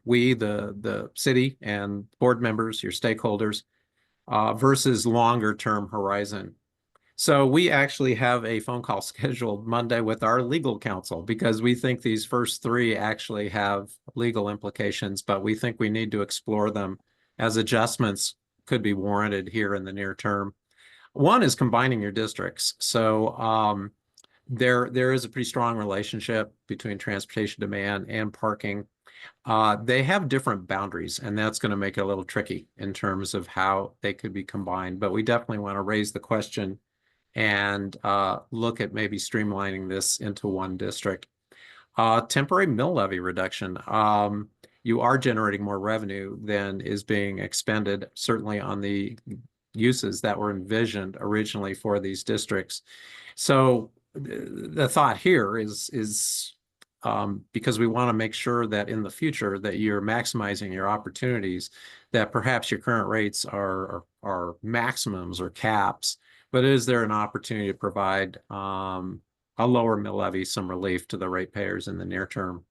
we, the city and board members, your stakeholders, versus longer term horizon. So we actually have a phone call scheduled Monday with our legal counsel because we think these first 3 actually have legal implications, but we think we need to explore them as adjustments could be warranted here in the near term. One is combining your districts. So there is a pretty strong relationship between transportation demand and parking. They have different boundaries, and that's going to make it a little tricky in terms of how they could be combined. But we definitely want to raise the question and look at maybe streamlining this into one district. Temporary mill levy reduction. You are generating more revenue than is being expended, certainly on the uses that were envisioned originally for these districts. So the thought here is because we want to make sure that in the future that you're maximizing your opportunities, that perhaps your current rates are maximums or caps, but is there an opportunity to provide a lower mill levy, some relief to the ratepayers in the near term?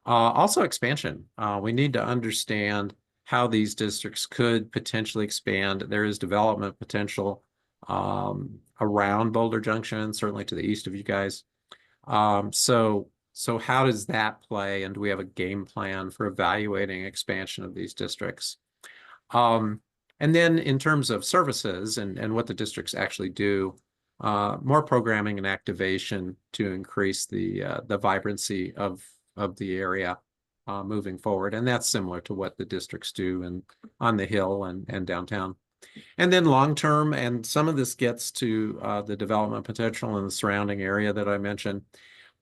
Also expansion. We need to understand how these districts could potentially expand. There is development potential around Boulder Junction, certainly to the east of you guys. So how does that play? And do we have a game plan for evaluating expansion of these districts? And then in terms of services and what the districts actually do, more programming and activation to increase the vibrancy of the area moving forward. And that's similar to what the districts do on the Hill and downtown. And then long-term, and some of this gets to the development potential in the surrounding area that I mentioned.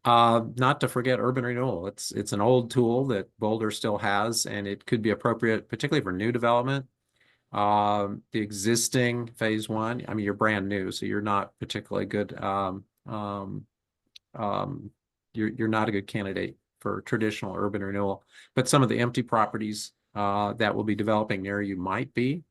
Not to forget urban renewal. It's an old tool that Boulder still has, and it could be appropriate, particularly for new development. The existing phase 1, I mean, you're brand new, so you're not particularly good. You're not a good candidate for traditional urban renewal, but some of the empty properties that will be developing near you might be.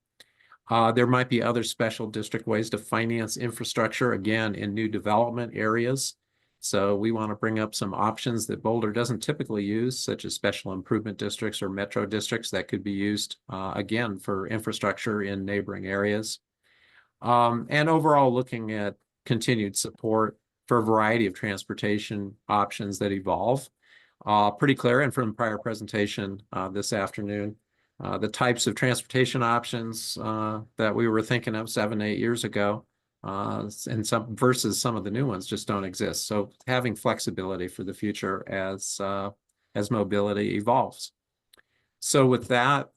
There might be other special district ways to finance infrastructure, again, in new development areas. So we want to bring up some options that Boulder doesn't typically use, such as special improvement districts or metro districts that could be used, again, for infrastructure in neighboring areas. And overall, looking at continued support for a variety of transportation options that evolve. Pretty clear, and from prior presentation this afternoon, the types of transportation options that we were thinking of 7, 8 years ago, and some versus some of the new ones just don't exist. So having flexibility for the future as mobility evolves. So with that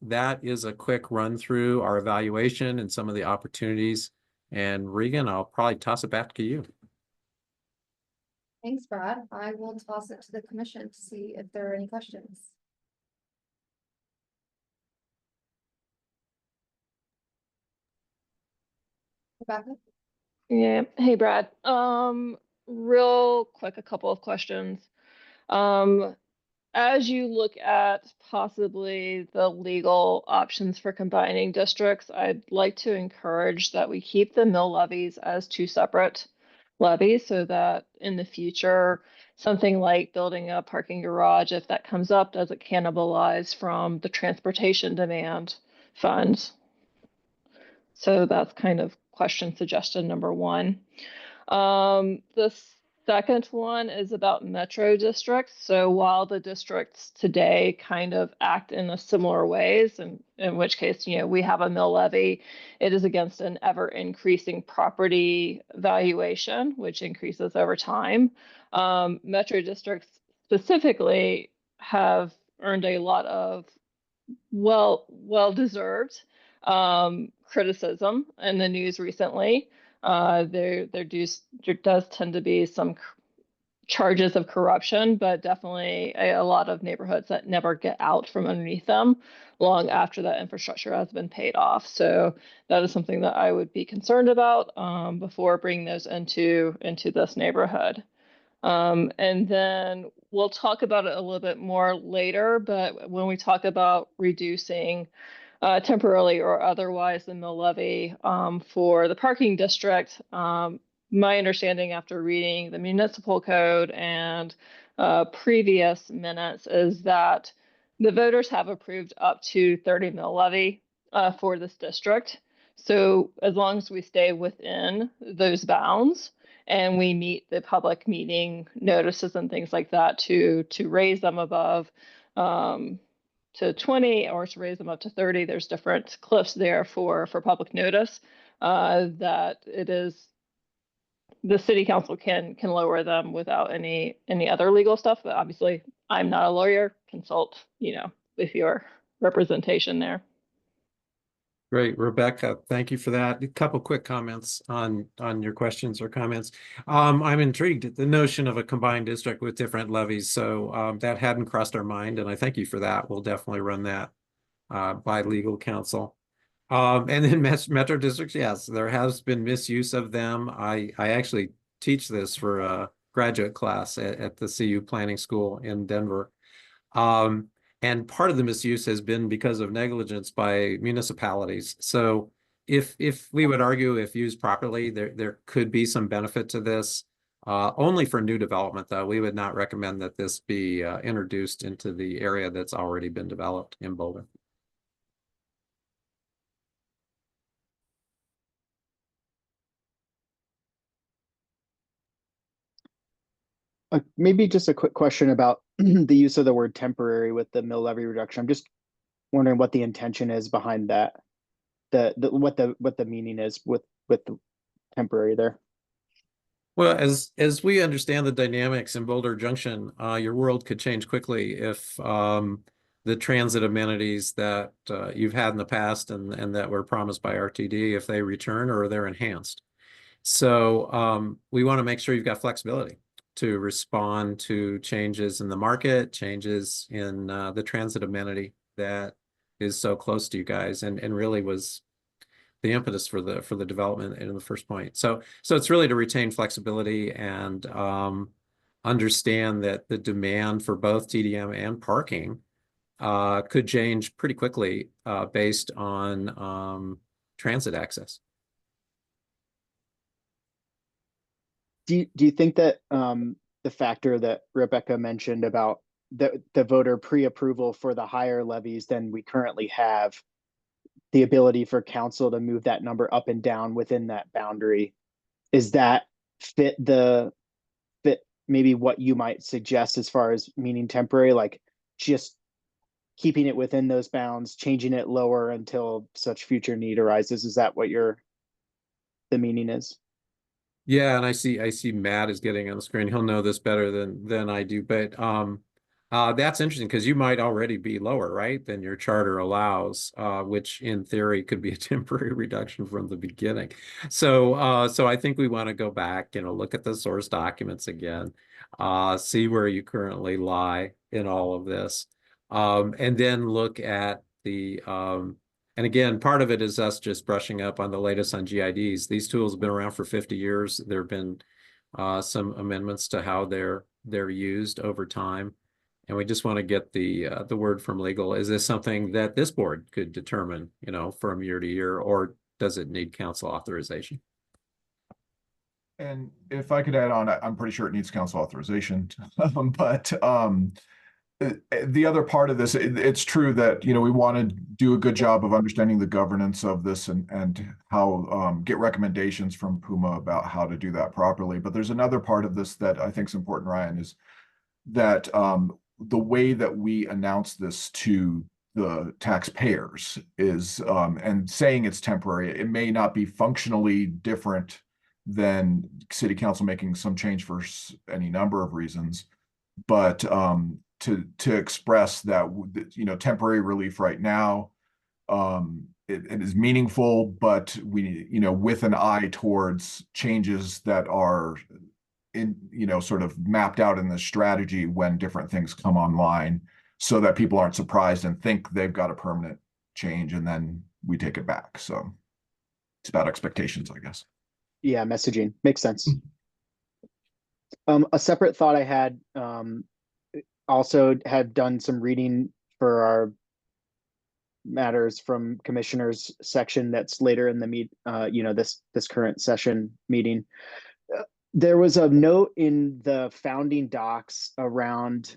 is a quick run through our evaluation and some of the opportunities. And Regan, I'll probably toss it back to you. Thanks, Brad. I will toss it to the commission to see if there are any questions. Rebecca? Yeah. Hey, Brad. Real quick, a couple of questions. As you look at possibly the legal options for combining districts, I'd like to encourage that we keep the mill levies as two separate levies so that in the future, something like building a parking garage, if that comes up, doesn't cannibalize from the transportation demand funds. So that's kind of question suggestion number one. The second one is about metro districts. So while the districts today kind of act in a similar ways, and in which case, you know, we have a mill levy, it is against an ever increasing property valuation, which increases over time. Metro districts specifically have earned a lot of well-deserved criticism in the news recently. There does tend to be some charges of corruption, but definitely a lot of neighborhoods that never get out from underneath them long after that infrastructure has been paid off. So that is something that I would be concerned about before bringing those into this neighborhood. And then we'll talk about it a little bit more later, but when we talk about reducing temporarily or otherwise the mill levy for the parking district, my understanding after reading the municipal code and previous minutes is that the voters have approved up to 30 mill levy for this district. So as long as we stay within those bounds, and we meet the public meeting notices and things like that to raise them above to 20 or to raise them up to 30. There's different cliffs there for public notice that it is the city council can lower them without any other legal stuff. But obviously, I'm not a lawyer. Consult, you know, with your representation there. Great, Rebecca, thank you for that. A couple quick comments on your questions or comments. I'm intrigued at the notion of a combined district with different levies, so that hadn't crossed our mind, and I thank you for that. We'll definitely run that by legal counsel. And then metro districts, yes, there has been misuse of them. I actually teach this for a graduate class at the CU Planning School in Denver. And part of the misuse has been because of negligence by municipalities. So if we would argue if used properly, there could be some benefit to this. Only for new development, though, we would not recommend that this be introduced into the area that's already been developed in Boulder. Maybe just a quick question about the use of the word temporary with the mill levy reduction. I'm just wondering what the intention is behind that. What the meaning is with the temporary there. Well, as we understand the dynamics in Boulder Junction, your world could change quickly if the transit amenities that you've had in the past and that were promised by RTD, if they return or they're enhanced. So we want to make sure you've got flexibility to respond to changes in the market, changes in the transit amenity that is so close to you guys and really was the impetus for the development in the first point. So it's really to retain flexibility and understand that the demand for both TDM and parking could change pretty quickly based on transit access. Do you think that the factor that Rebecca mentioned about the voter pre-approval for the higher levies than we currently have, the ability for council to move that number up and down within that boundary, is that fit maybe what you might suggest as far as meaning temporary, like just keeping it within those bounds, changing it lower until such future need arises? Is that what the meaning is? Yeah, and I see Matt is getting on the screen. He'll know this better than I do, but that's interesting because you might already be lower, right, than your charter allows, which in theory could be a temporary reduction from the beginning. So I think we want to go back, look at the source documents again, see where you currently lie in all of this, and then look at the And again, part of it is us just brushing up on the latest on GIDs. These tools have been around for 50 years. There have been some amendments to how they're used over time. And we just want to get the word from legal. Is this something that this board could determine, you know, from year to year, or does it need council authorization? And if I could add on, I'm pretty sure it needs council authorization. But the other part of this, it's true that, you know, we want to do a good job of understanding the governance of this and how get recommendations from Puma about how to do that properly. But there's another part of this that I think is important, Ryan, is that the way that we announce this to the taxpayers is, and saying it's temporary, it may not be functionally different than city council making some change for any number of reasons, but to express that, you know, temporary relief right now, it is meaningful, but we, you know, with an eye towards changes that are in, you know, sort of mapped out in the strategy when different things come online, so that people aren't surprised and think they've got a permanent change and then we take it back. So it's about expectations, I guess. Yeah, messaging makes sense. A separate thought I had, also had done some reading for our matters from commissioners section that's later in the you know, this current session meeting. There was a note in the founding docs around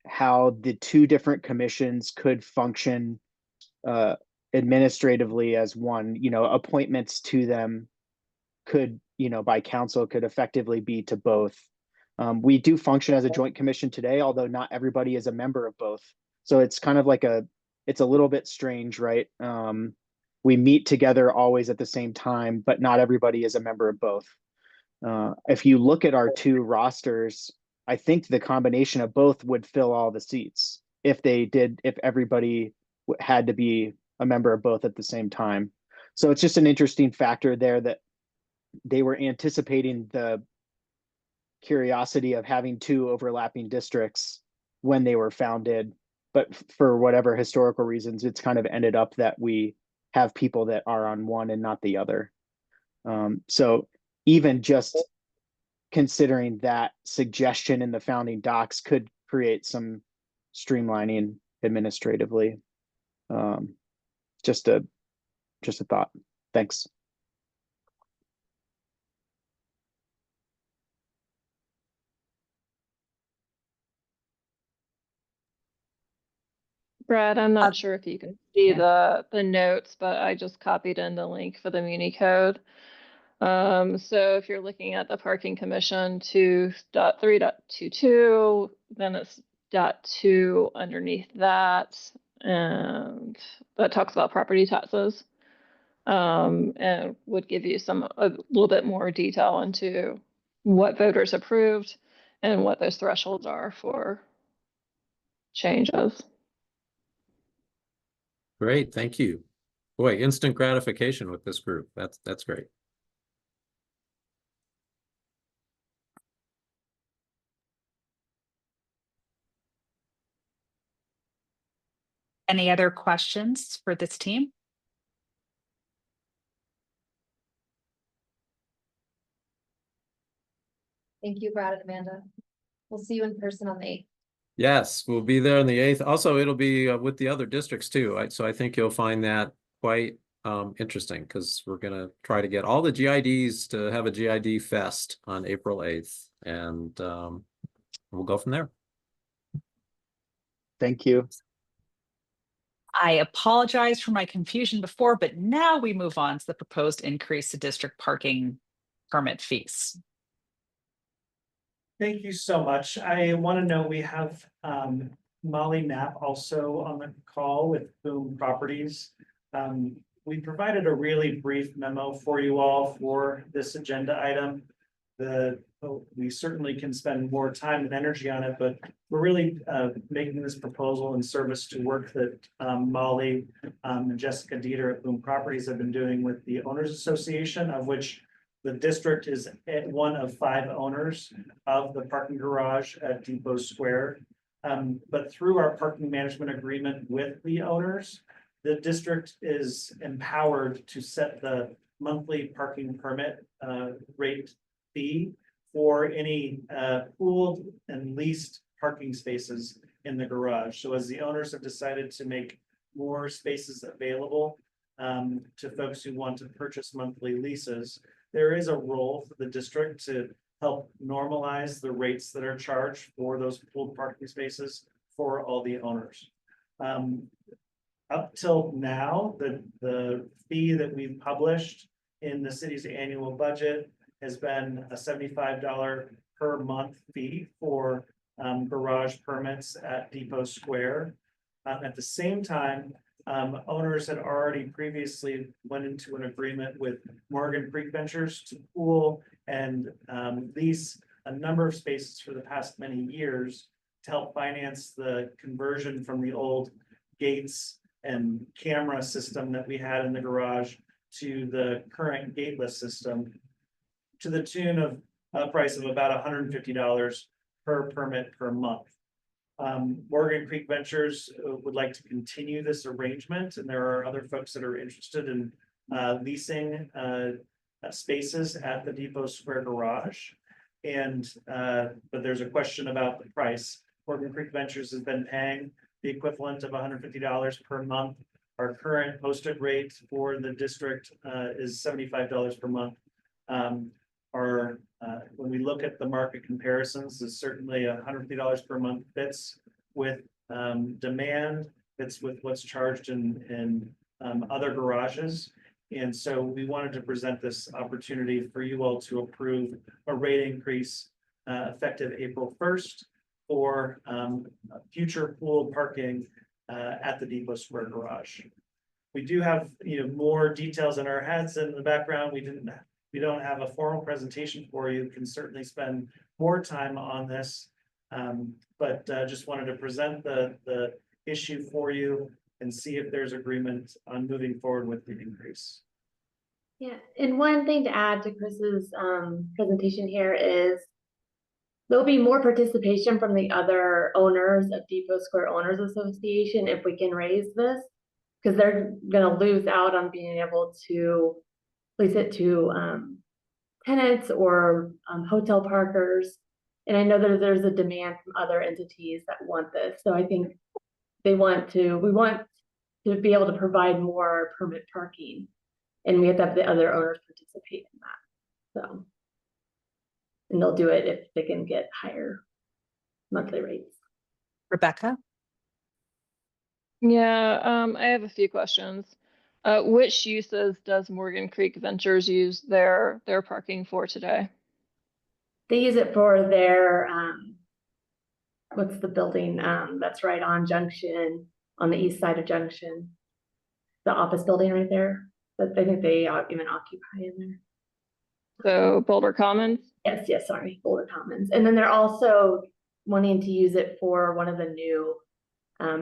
how the two different commissions could function administratively as one. You know, appointments to them could, you know, by council could effectively be to both. We do function as a joint commission today, although not everybody is a member of both. So it's kind of like it's a little bit strange, right? We meet together always at the same time, but not everybody is a member of both. If you look at our two rosters, I think the combination of both would fill all the seats if everybody had to be a member of both at the same time. So it's just an interesting factor there that they were anticipating the curiosity of having two overlapping districts when they were founded, but for whatever historical reasons, it's kind of ended up that we have people that are on one and not the other. So even just considering that suggestion in the founding docs could create some streamlining administratively. Just a thought. Thanks. Brad, I'm not sure if you can see the notes, but I just copied in the link for the Muni code. So if you're looking at the parking commission 2.3.22, then it's .2 underneath that, and that talks about property taxes. And would give you a little bit more detail into what voters approved and what those thresholds are for changes. Great, thank you. Boy, instant gratification with this group. That's great. Any other questions for this team? Thank you, Brad and Amanda. We'll see you in person on the 8th. Yes, we'll be there on the 8th. Also, it'll be with the other districts too. So I think you'll find that quite interesting, because we're going to try to get all the GIDs to have a GID fest on April 8th, and we'll go from there. Thank you. I apologize for my confusion before, but now we move on to the proposed increase to district parking permit fees. Thank you so much. I want to know, we have Molly Knapp also on the call with Boom Properties. We provided a really brief memo for you all for this agenda item. We certainly can spend more time and energy on it, but we're really making this proposal in service to work that Molly and Jessica Dieter at Boom Properties have been doing with the Owners Association, of which the district is one of 5 owners of the parking garage at Depot Square. But through our parking management agreement with the owners, the district is empowered to set the monthly parking permit rate fee for any pooled and leased parking spaces in the garage. So as the owners have decided to make more spaces available to folks who want to purchase monthly leases, there is a role for the district to help normalize the rates that are charged for those pooled parking spaces for all the owners. Up till now, the fee that we've published in the city's annual budget has been a $75 per month fee for garage permits at Depot Square. At the same time, owners had already previously went into an agreement with Morgan Creek Ventures to pool and lease a number of spaces for the past many years to help finance the conversion from the old gates and camera system that we had in the garage to the current gateless system, to the tune of a price of about $150 per permit per month. Morgan Creek Ventures would like to continue this arrangement, and there are other folks that are interested in leasing spaces at the Depot Square garage. And but there's a question about the price. Morgan Creek Ventures has been paying the equivalent of $150 per month. Our current posted rate for the district is $75 per month. When we look at the market comparisons, is certainly $150 per month fits with demand, fits with what's charged in other garages. And so we wanted to present this opportunity for you all to approve a rate increase effective April 1st for future pool parking at the Depot Square garage. We do have, more details in our heads. In the background, we don't have a formal presentation for you. Can certainly spend more time on this, but just wanted to present the issue for you and see if there's agreement on moving forward with the increase. Yeah, and one thing to add to Chris's presentation here is there'll be more participation from the other owners of Depot Square Owners Association if we can raise this, because they're going to lose out on being able to lease it to tenants or hotel parkers. And I know that there's a demand from other entities that want this. So I think we want to be able to provide more permit parking, and we have to have the other owners participate in that. So, and they'll do it if they can get higher monthly rates. Rebecca? Yeah, I have a few questions. Which uses does Morgan Creek Ventures use their parking for today? They use it for their what's the building that's right on Junction, on the east side of Junction, the office building right there. But I think they even occupy in there. So Boulder Commons? Yes, sorry, Boulder Commons. And then they're also wanting to use it for one of the new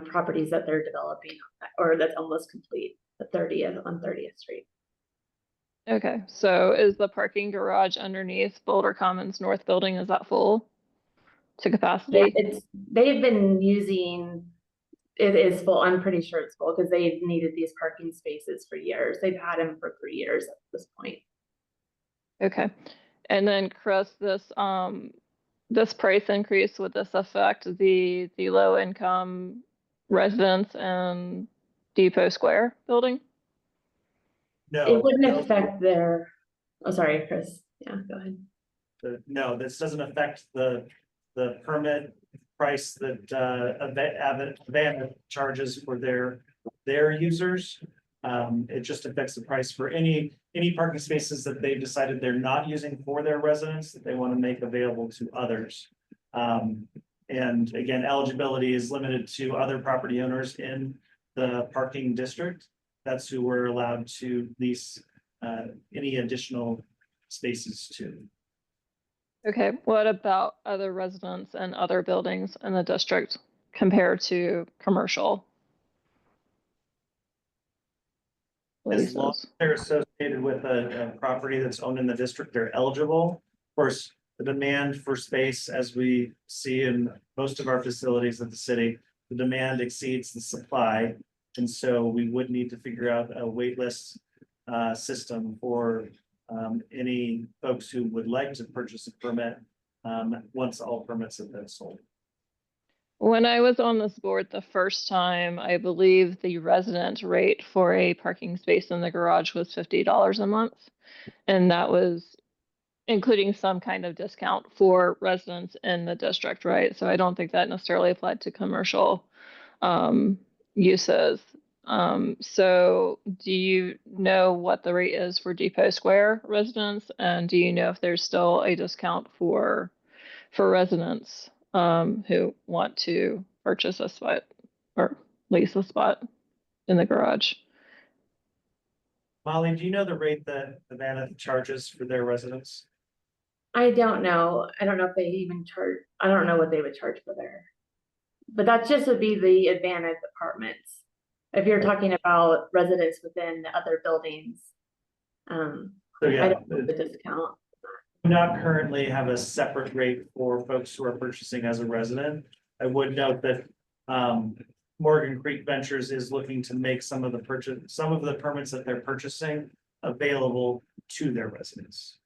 properties that they're developing, or that's almost complete, the 30th on 30th Street. Okay, so is the parking garage underneath Boulder Commons North Building, is that full to capacity? Yeah, they've been using, it is full. I'm pretty sure it's full because they've needed these parking spaces for years. They've had them for 3 years at this point. Okay, and then Chris, this price increase, would this affect the low income residents in Depot Square building? No, it wouldn't affect their. Oh, sorry, Chris. Yeah, go ahead. No, this doesn't affect the permit price that Avid charges for their users. It just affects the price for any parking spaces that they've decided they're not using for their residents that they want to make available to others. And again, eligibility is limited to other property owners in the parking district. That's who we're allowed to lease any additional spaces to. Okay, what about other residents and other buildings in the district compared to commercial? As long as they're associated with a property that's owned in the district, they're eligible. Of course, the demand for space, as we see in most of our facilities in the city, the demand exceeds the supply. And so we would need to figure out a wait list system for any folks who would like to purchase a permit once all permits have been sold. When I was on this board the first time, I believe the resident rate for a parking space in the garage was $50 a month. And that was including some kind of discount for residents in the district, right? So I don't think that necessarily applied to commercial uses. So do you know what the rate is for Depot Square residents? And do you know if there's still a discount for residents who want to purchase a spot or lease a spot in the garage? Molly, do you know the rate that Havana charges for their residents? I don't know. I don't know if they even charge, I don't know what they would charge for there. But that just would be the advantage apartments. If you're talking about residents within the other buildings. So I yeah, don't know the discount. do not currently have a separate rate for folks who are purchasing as a resident. I would note that Morgan Creek Ventures is looking to make some of the permits that they're purchasing available to their residents.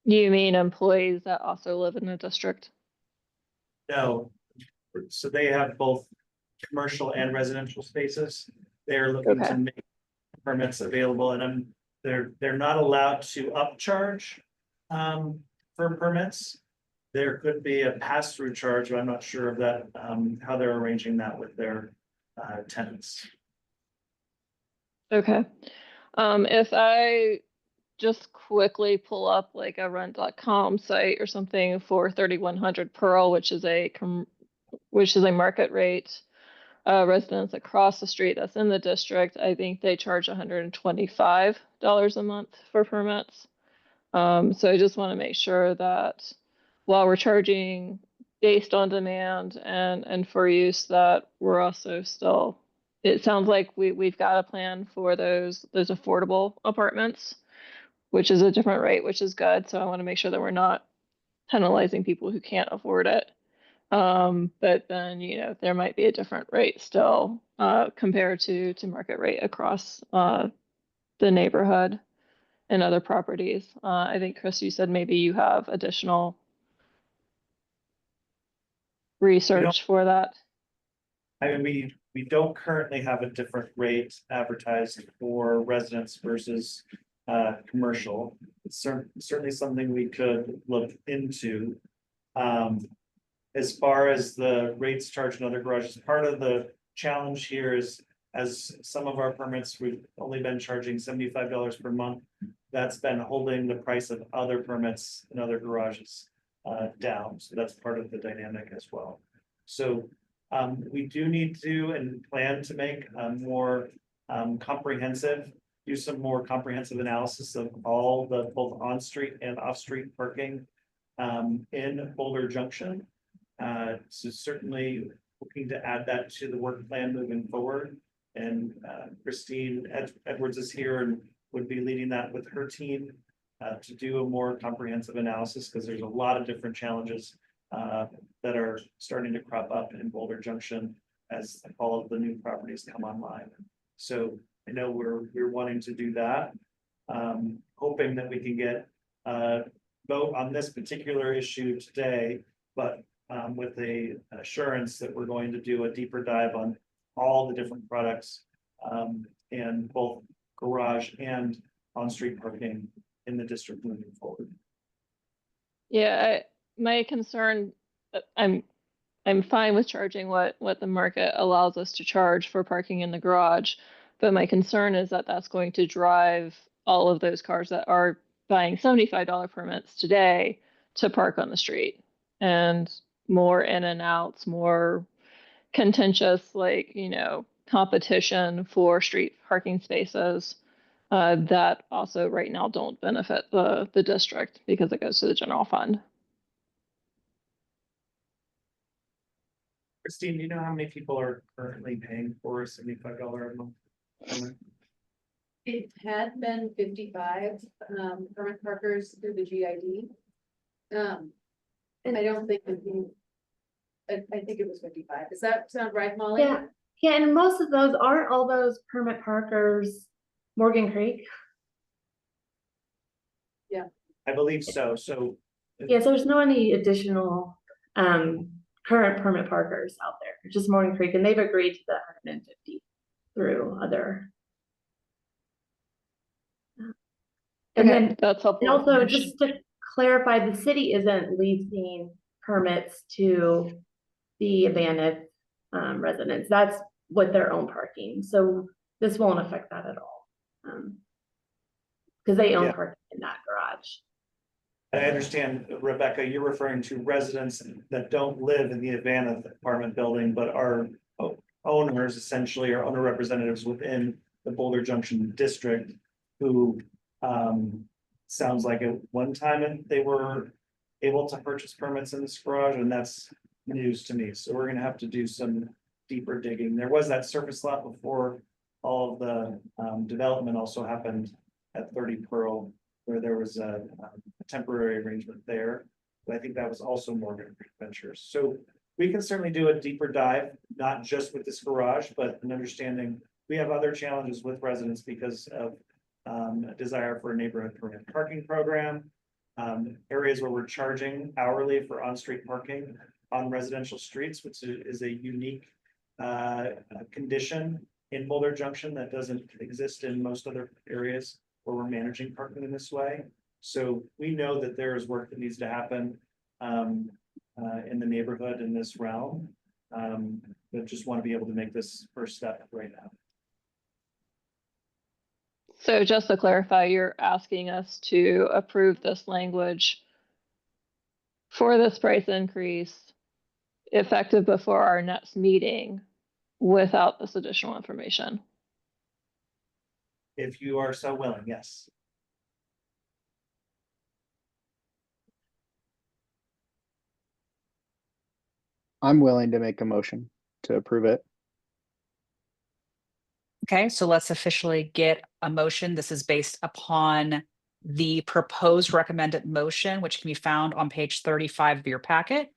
You mean employees that also live in the district? No, so they have both commercial and residential spaces. They're looking to make permits available, and they're not allowed to upcharge for permits. There could be a pass-through charge, but I'm not sure of that, how they're arranging that with their tenants. Okay. If I just quickly pull up like a rent.com site or something for 3100 Pearl, which is a market rate residence across the street that's in the district, I think they charge $125 a month for permits. So I just want to make sure that while we're charging based on demand and for use, that we're also still, it sounds like we've got a plan for those affordable apartments, which is a different rate, which is good. So I want to make sure that we're not penalizing people who can't afford it. But then, there might be a different rate still compared to market rate across the neighborhood and other properties. I think, Chris, you said maybe you have additional research for that. I mean, we don't currently have a different rate advertised for residents versus commercial. It's certainly something we could look into. As far as the rates charged in other garages, part of the challenge here is, as some of our permits, we've only been charging $75 per month. That's been holding the price of other permits in other garages down. So that's part of the dynamic as well. So we do need to and plan to make a more do some more comprehensive analysis of all the both on-street and off-street parking in Boulder Junction. So certainly looking to add that to the work plan moving forward. And Christine Edwards is here and would be leading that with her team to do a more comprehensive analysis, because there's a lot of different challenges that are starting to crop up in Boulder Junction as all of the new properties come online. So I know we're wanting to do that, hoping that we can get a vote on this particular issue today, but with the assurance that we're going to do a deeper dive on all the different products and both garage and on-street parking in the district moving forward. Yeah, my concern, I'm fine with charging what the market allows us to charge for parking in the garage, but my concern is that that's going to drive all of those cars that are buying $75 permits today to park on the street, and more in and outs, more contentious, competition for street parking spaces that also right now don't benefit the district because it goes to the general fund. Christine, do you know how many people are currently paying for a $75 a month permit? It had been 55 permit parkers through the GID. I don't think I think it was 55. Does that sound right, Molly? Yeah, yeah, and most of those, aren't all those permit parkers Morgan Creek? I believe so. So Yes, there's no any additional current permit parkers out there, just Morgan Creek, and they've agreed to the 150 through other. And Okay, then, that's helpful. and also information. just to clarify, the city isn't leasing permits to the abandoned residents. That's with their own parking. So this won't affect that at all. Because they own Yeah. parking in that garage. I understand, Rebecca, you're referring to residents that don't live in the abandoned apartment building, but are owners, essentially, or owner representatives within the Boulder Junction district who sounds like at one time they were able to purchase permits in this garage, and that's news to me. So we're gonna have to do some deeper digging. There was that surface lot before all of the development also happened at 30 Pearl, where there was a temporary arrangement there. But I think that was also Morgan Creek Ventures. So we can certainly do a deeper dive, not just with this garage, but an understanding. We have other challenges with residents because of a desire for a neighborhood permit parking program. Areas where we're charging hourly for on-street parking on residential streets, which is a unique condition in Boulder Junction that doesn't exist in most other areas where we're managing parking in this way. So we know that there is work that needs to happen in the neighborhood in this realm. But just want to be able to make this first step right now. So just to clarify, you're asking us to approve this language for this price increase effective before our next meeting without this additional information. If you are so willing, yes. I'm willing to make a motion to approve it. Okay, so let's officially get a motion. This is based upon the proposed recommended motion, which can be found on page 35 of your packet,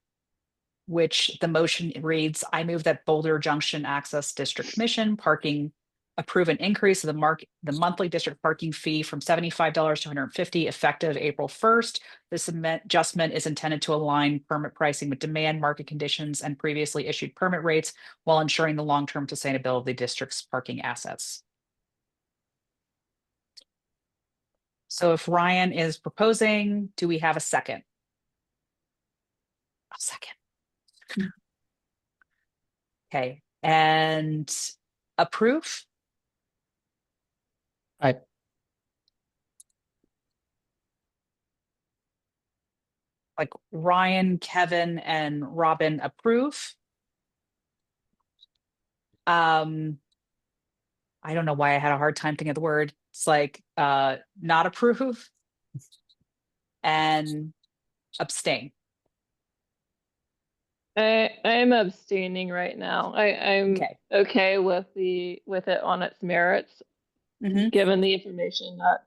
which the motion reads, I move that Boulder Junction Access District Commission parking approve an increase of the monthly district parking fee from $75 to $150 effective April 1st. This adjustment is intended to align permit pricing with demand, market conditions, and previously issued permit rates while ensuring the long-term sustainability of the district's parking assets. So if Ryan is proposing, do we have a second? A second. Okay, and approve? Aye. Like Ryan, Kevin, and Robin approve. I don't know why I had a hard time thinking of the word. It's like not approve and abstain. I'm abstaining right now. I'm okay with it on its merits, given the information that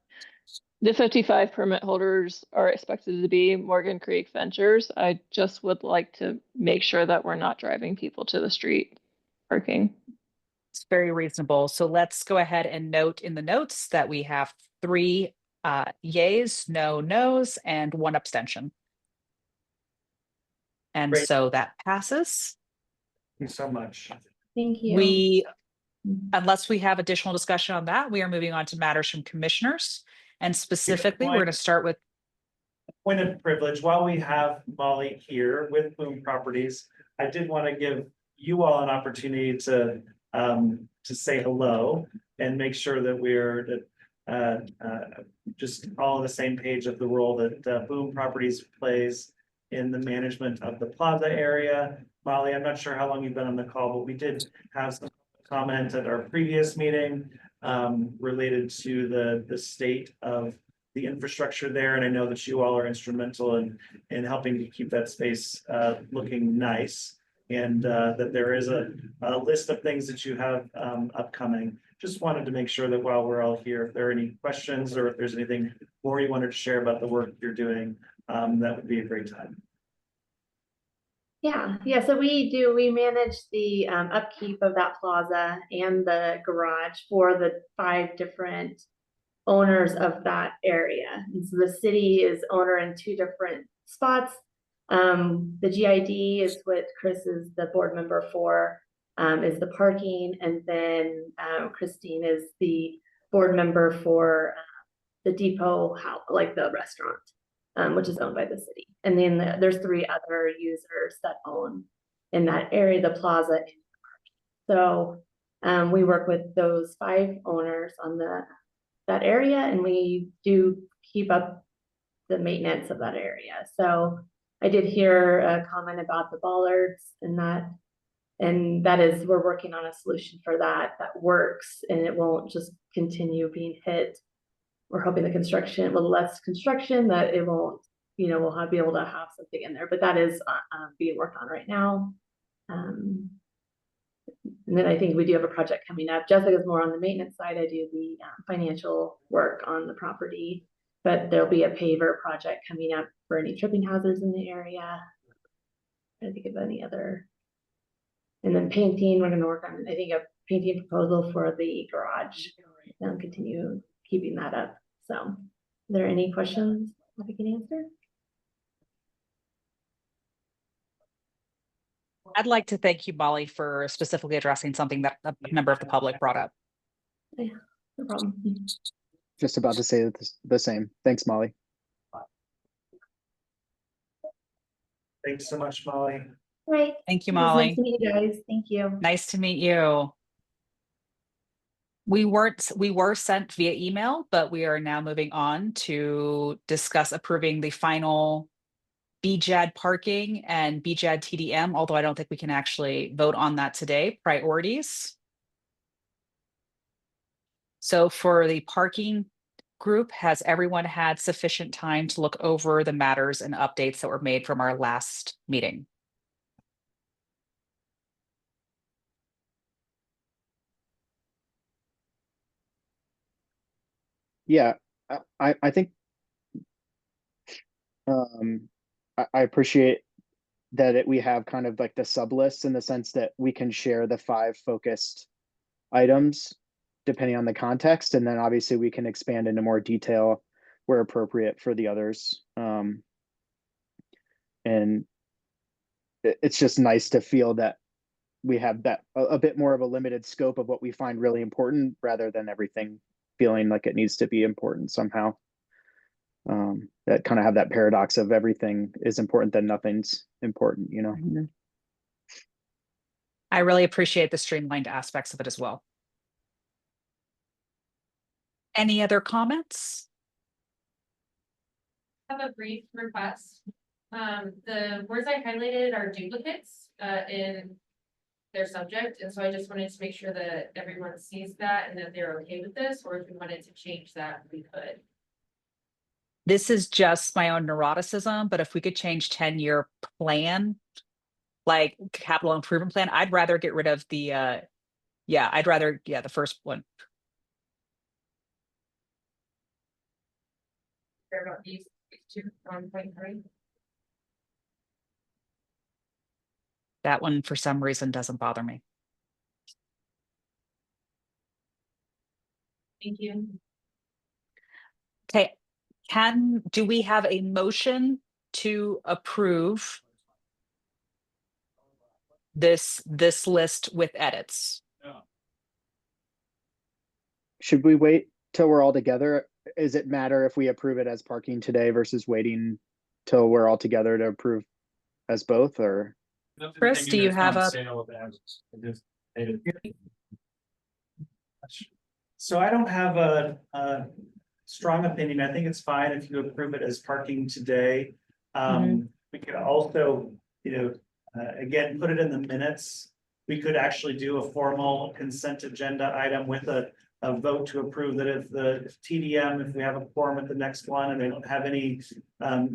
the 55 permit holders are expected to be Morgan Creek Ventures. I just would like to make sure that we're not driving people to the street parking. It's very reasonable. So let's go ahead and note in the notes that we have 3 yays, no nos, and 1 abstention. And Great. so that passes. Thank you so much. Thank you. Unless we have additional discussion on that, we are moving on to matters from commissioners. And specifically, we're going to start with point of privilege. While we have Molly here with Boom Properties, I did want to give you all an opportunity to say hello and make sure that we're just all on the same page of the role that Boom Properties plays in the management of the plaza area. Molly, I'm not sure how long you've been on the call, but we did have some comment at our previous meeting related to the state of the infrastructure there. And I know that you all are instrumental in helping to keep that space looking nice. And that there is a list of things that you have upcoming. Just wanted to make sure that while we're all here, if there are any questions or if there's anything more you wanted to share about the work you're doing, that would be a great time. Yeah, so we manage the upkeep of that plaza and the garage for the 5 different owners of that area. And so the city is owner in 2 different spots. The GID is what Chris is the board member for, is the parking, and then Christine is the board member for the depot house, like the restaurant, which is owned by the city. And then there's 3 other users that own in that area, the plaza and the park. So we work with those 5 owners on that area, and we do keep up the maintenance of that area. So I did hear a comment about the bollards and that is, we're working on a solution for that works, and it won't just continue being hit. We're hoping the construction, with less construction, that it won't, we'll be able to have something in there, but that is being worked on right now. And then I think we do have a project coming up. Jessica's more on the maintenance side. I do the financial work on the property, but there'll be a paver project coming up for any tripping hazards in the area. I think of any other. And then painting, we're going to work on, I think, a painting proposal for the garage and continue keeping that up. So, are there any questions that I can answer? I'd like to thank you, Molly, for specifically addressing something that a member of the public brought up. Yeah, no problem. Just about to say the same. Thanks, Molly. Thanks so much, Molly. Right. Thank you, It was Molly. nice to meet you guys. Thank you. Nice to meet you. We were sent via email, but we are now moving on to discuss approving the final BJAD parking and BJAD TDM, although I don't think we can actually vote on that today. Priorities. So for the parking group, has everyone had sufficient time to look over the matters and updates that were made from our last meeting? Yeah, I think I appreciate that we have kind of like the sub lists in the sense that we can share the 5 focused items depending on the context, and then obviously we can expand into more detail where appropriate for the others. And it's just nice to feel that we have that a bit more of a limited scope of what we find really important, rather than everything feeling like it needs to be important somehow. That kind of have that paradox of everything is important, then nothing's important, I really appreciate the streamlined aspects of it as well. Any other comments? I have a brief request. The words I highlighted are duplicates in their subject, and so I just wanted to make sure that everyone sees that and that they're okay with this, or if we wanted to change that, we could. This is just my own neuroticism, but if we could change 10-year plan, like capital improvement plan, I'd rather get rid of the the first one. Care about these 2 1.3. That one, for some reason, doesn't bother me. Thank you. Okay, do we have a motion to approve this list with edits? Should we wait till we're all together? Does it matter if we approve it as parking today versus waiting till we're all together to approve as both, or? Chris, do you have a? So I don't have a strong opinion. I think it's fine if you approve it as parking today. We could also, again, put it in the minutes. We could actually do a formal consent agenda item with a vote to approve that if the TDM, if we have a quorum at the next one and they don't have any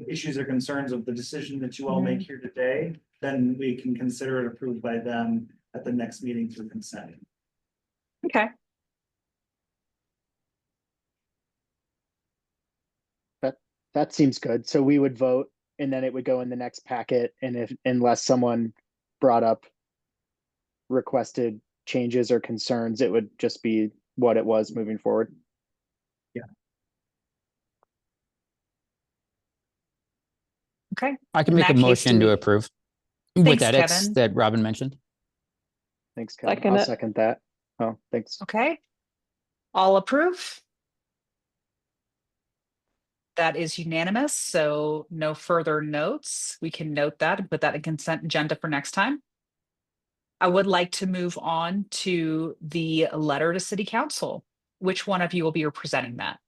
issues or concerns of the decision that you all make here today, then we can consider it approved by them at the next meeting through consent. Okay. That seems good. So we would vote and then it would go in the next packet, and unless someone brought up requested changes or concerns, it would just be what it was moving forward. Okay. I can In make a that case, motion do to we- approve with Thanks, edits Kevin. that Robin mentioned. Thanks, Kevin. Second I'll it. second that. Oh, thanks. Okay. All approve? That is unanimous, so no further notes. We can note that and put that in consent agenda for next time. I would like to move on to the letter to City Council. Which one of you will be presenting that?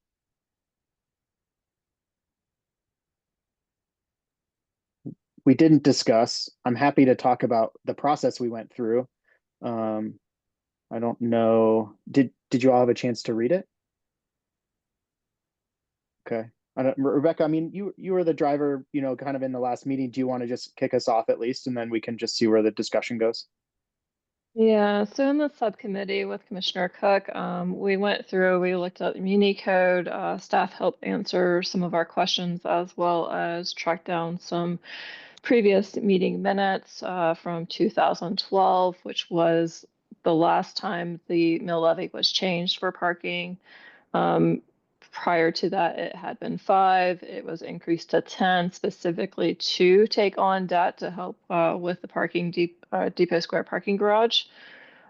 We didn't discuss. I'm happy to talk about the process we went through. I don't know. Did you all have a chance to read it? Okay. Rebecca, I mean, you were the driver, kind of in the last meeting. Do you want to just kick us off at least, and then we can just see where the discussion goes? Yeah, so in the subcommittee with Commissioner Cook, we went through, we looked at the Muni Code, staff helped answer some of our questions as well as track down some previous meeting minutes from 2012, which was the last time the mill levy was changed for parking. Prior to that, it had been 5. It was increased to 10 specifically to take on debt to help with the parking Depot Square parking garage.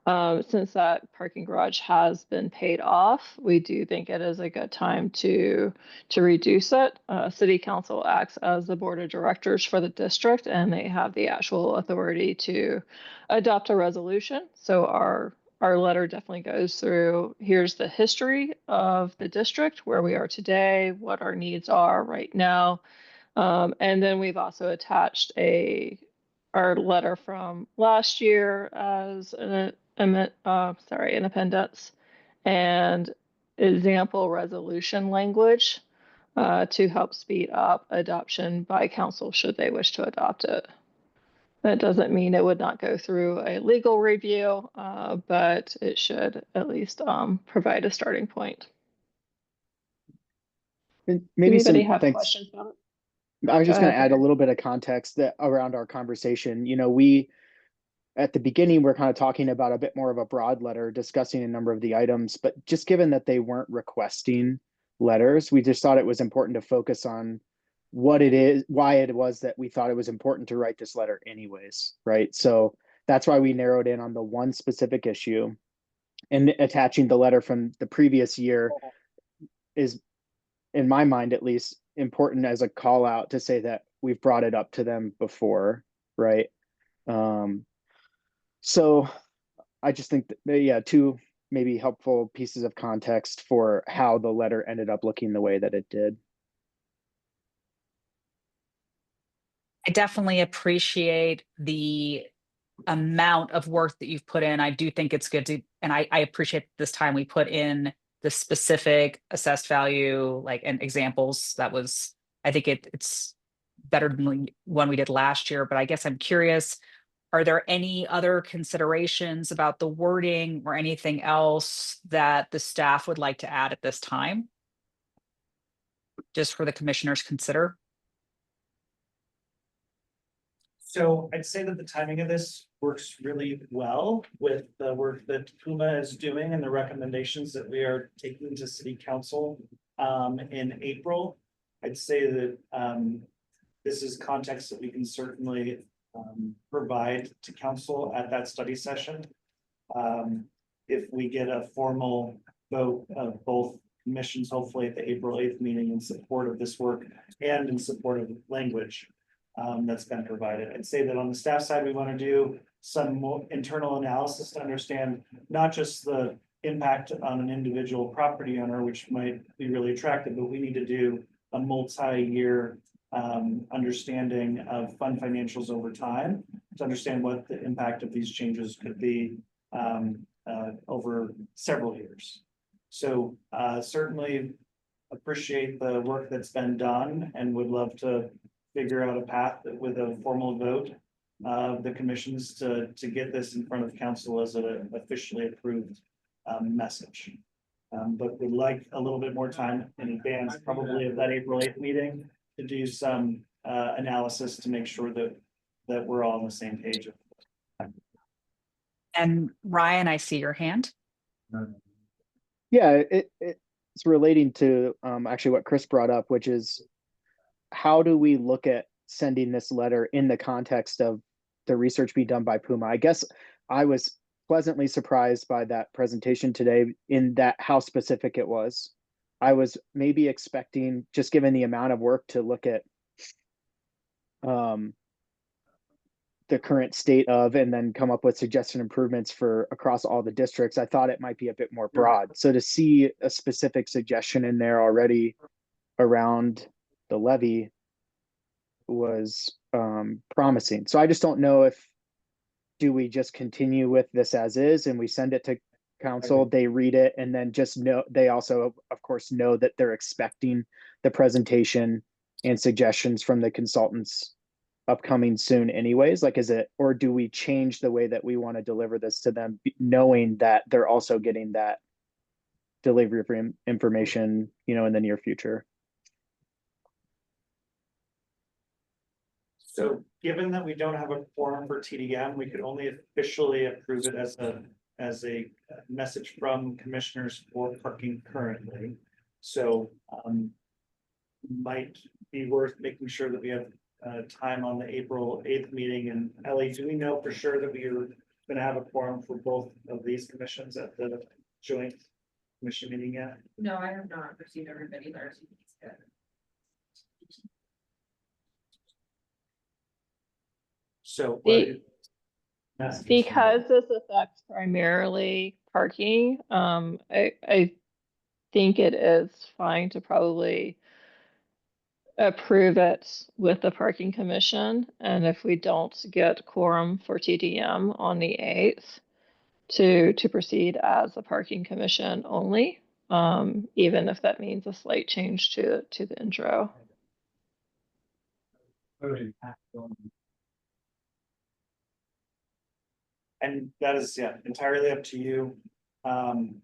Since that parking garage has been paid off, we do think it is a good time to reduce it. City Council acts as the board of directors for the district, and they have the actual authority to adopt a resolution. So our letter definitely goes through, here's the history of the district, where we are today, what our needs are right now. And then we've also attached our letter from last year as an appendix and example resolution language to help speed up adoption by council should they wish to adopt it. That doesn't mean it would not go through a legal review, but it should at least provide a starting point. Maybe Does anybody some have thanks. questions about it? I was just Go going to ahead, add a little bit of context around our conversation. We at the beginning, we're kind of talking about a bit more of a broad letter discussing a number of the items, but just given that they weren't requesting letters, we just thought it was important to focus on what it is, why it was that we thought it was important to write this letter anyways, right? So that's why we narrowed in on the one specific issue, and attaching the letter from the previous year is, in my mind at least, important as a call out to say that we've brought it up to them before, right? So I just think that, two maybe helpful pieces of context for how the letter ended up looking the way that it did. I definitely appreciate the amount of work that you've put in. I do think it's good to, and I appreciate this time we put in the specific assessed value, and examples. That was, I think it's better than the one we did last year, but I guess I'm curious, are there any other considerations about the wording or anything else that the staff would like to add at this time? Just for the commissioners consider. So I'd say that the timing of this works really well with the work that Puma is doing and the recommendations that we are taking to City Council in April. I'd say that this is context that we can certainly provide to council at that study session. If we get a formal vote of both commissions, hopefully at the April 8th meeting, in support of this work and in support of language that's been provided. I'd say that on the staff side, we want to do some more internal analysis to understand not just the impact on an individual property owner, which might be really attractive, but we need to do a multi-year understanding of fund financials over time to understand what the impact of these changes could be over several years. So certainly appreciate the work that's been done and would love to figure out a path with a formal vote of the commissions to get this in front of council as an officially approved message. But we'd like a little bit more time in advance, probably of that April 8th meeting, to do some analysis to make sure that we're all on the same page. And Ryan, I see your hand. Yeah, it's relating to actually what Chris brought up, which is how do we look at sending this letter in the context of the research being done by Puma? I guess I was pleasantly surprised by that presentation today in that how specific it was. I was maybe expecting, just given the amount of work, to look at the current state of and then come up with suggested improvements for across all the districts. I thought it might be a bit more broad. So to see a specific suggestion in there already around the levy was promising. So I just don't know if, do we just continue with this as is and we send it to council, they read it, and then just know, they also of course know that they're expecting the presentation and suggestions from the consultants upcoming soon anyways? Like, is it, or do we change the way that we want to deliver this to them, knowing that they're also getting that delivery of information, you know, in the near future? So given that we don't have a quorum for TDM, we could only officially approve it as a message from commissioners for parking currently. So might be worth making sure that we have time on the April 8th meeting. And Ellie, do we know for sure that we are going to have a quorum for both of these commissions at the joint commission meeting yet? No, I have not received everybody there. So because this affects primarily parking, I think it is fine to probably approve it with the parking commission. And if we don't get quorum for TDM on the 8th, to proceed as a parking commission only, even if that means a slight change to the intro. And that is, yeah, entirely up to you, and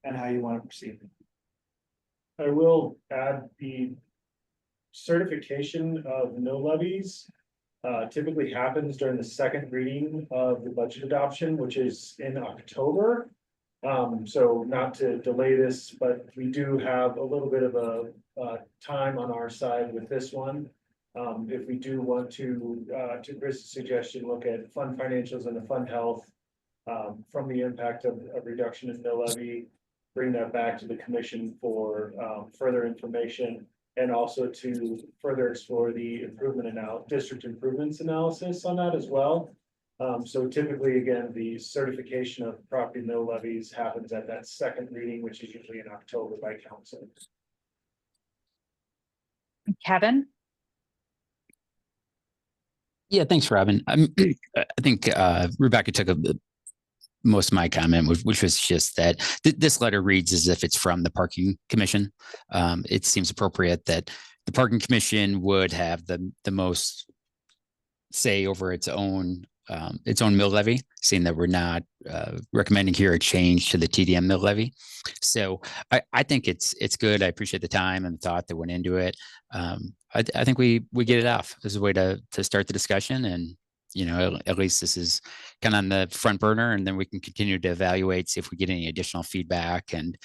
how you want to proceed. I will add the certification of no levies typically happens during the second reading of the budget adoption, which is in October. So not to delay this, but we do have a little bit of a time on our side with this one. If we do want to Chris's suggestion, look at fund financials and the fund health from the impact of reduction in mill levy, bring that back to the commission for further information, and also to further explore the district improvements analysis on that as well. So typically, again, the certification of property mill levies happens at that second reading, which is usually in October by council. Kevin? Yeah, thanks, Robin. I think Rebecca took most of my comment, which was just that this letter reads as if it's from the parking commission. It seems appropriate that the parking commission would have the most say over its own mill levy, seeing that we're not recommending here a change to the TDM mill levy. So I think it's good. I appreciate the time and the thought that went into it. I think we get it off as a way to start the discussion, and at least this is kind of on the front burner, and then we can continue to evaluate, see if we get any additional feedback, and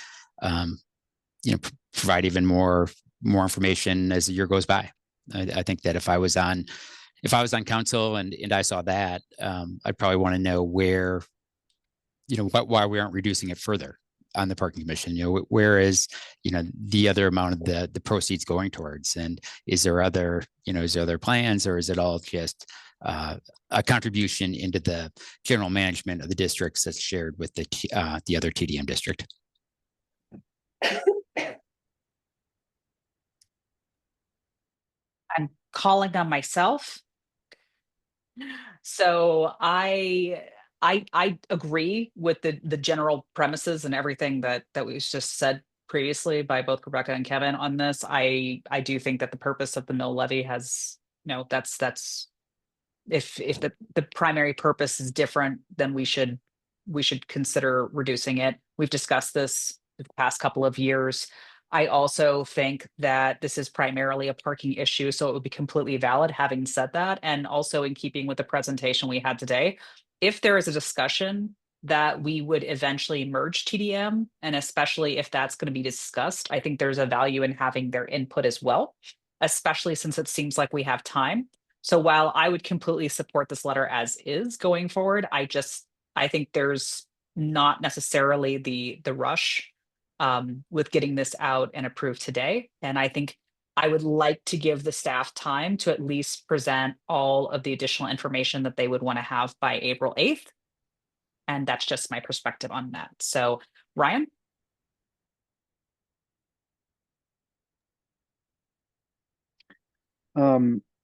provide even more information as the year goes by. I think that if I was on council and I saw that, I'd probably want to know where, why we aren't reducing it further on the parking commission. Where is, the other amount of the proceeds going towards, and is there other plans, or is it all just a contribution into the general management of the districts that's shared with the other TDM district? I'm calling on myself. So I agree with the general premises and everything that was just said previously by both Rebecca and Kevin on this. I do think that the purpose of the mill levy has, that's if the primary purpose is different, then we should consider reducing it. We've discussed this the past couple of years. I also think that this is primarily a parking issue, so it would be completely valid having said that. And also in keeping with the presentation we had today, if there is a discussion that we would eventually merge TDM, and especially if that's going to be discussed, I think there's a value in having their input as well, especially since it seems like we have time. So while I would completely support this letter as is going forward, I think there's not necessarily the rush with getting this out and approved today. And I think I would like to give the staff time to at least present all of the additional information that they would want to have by April 8th. And that's just my perspective on that. So, Ryan?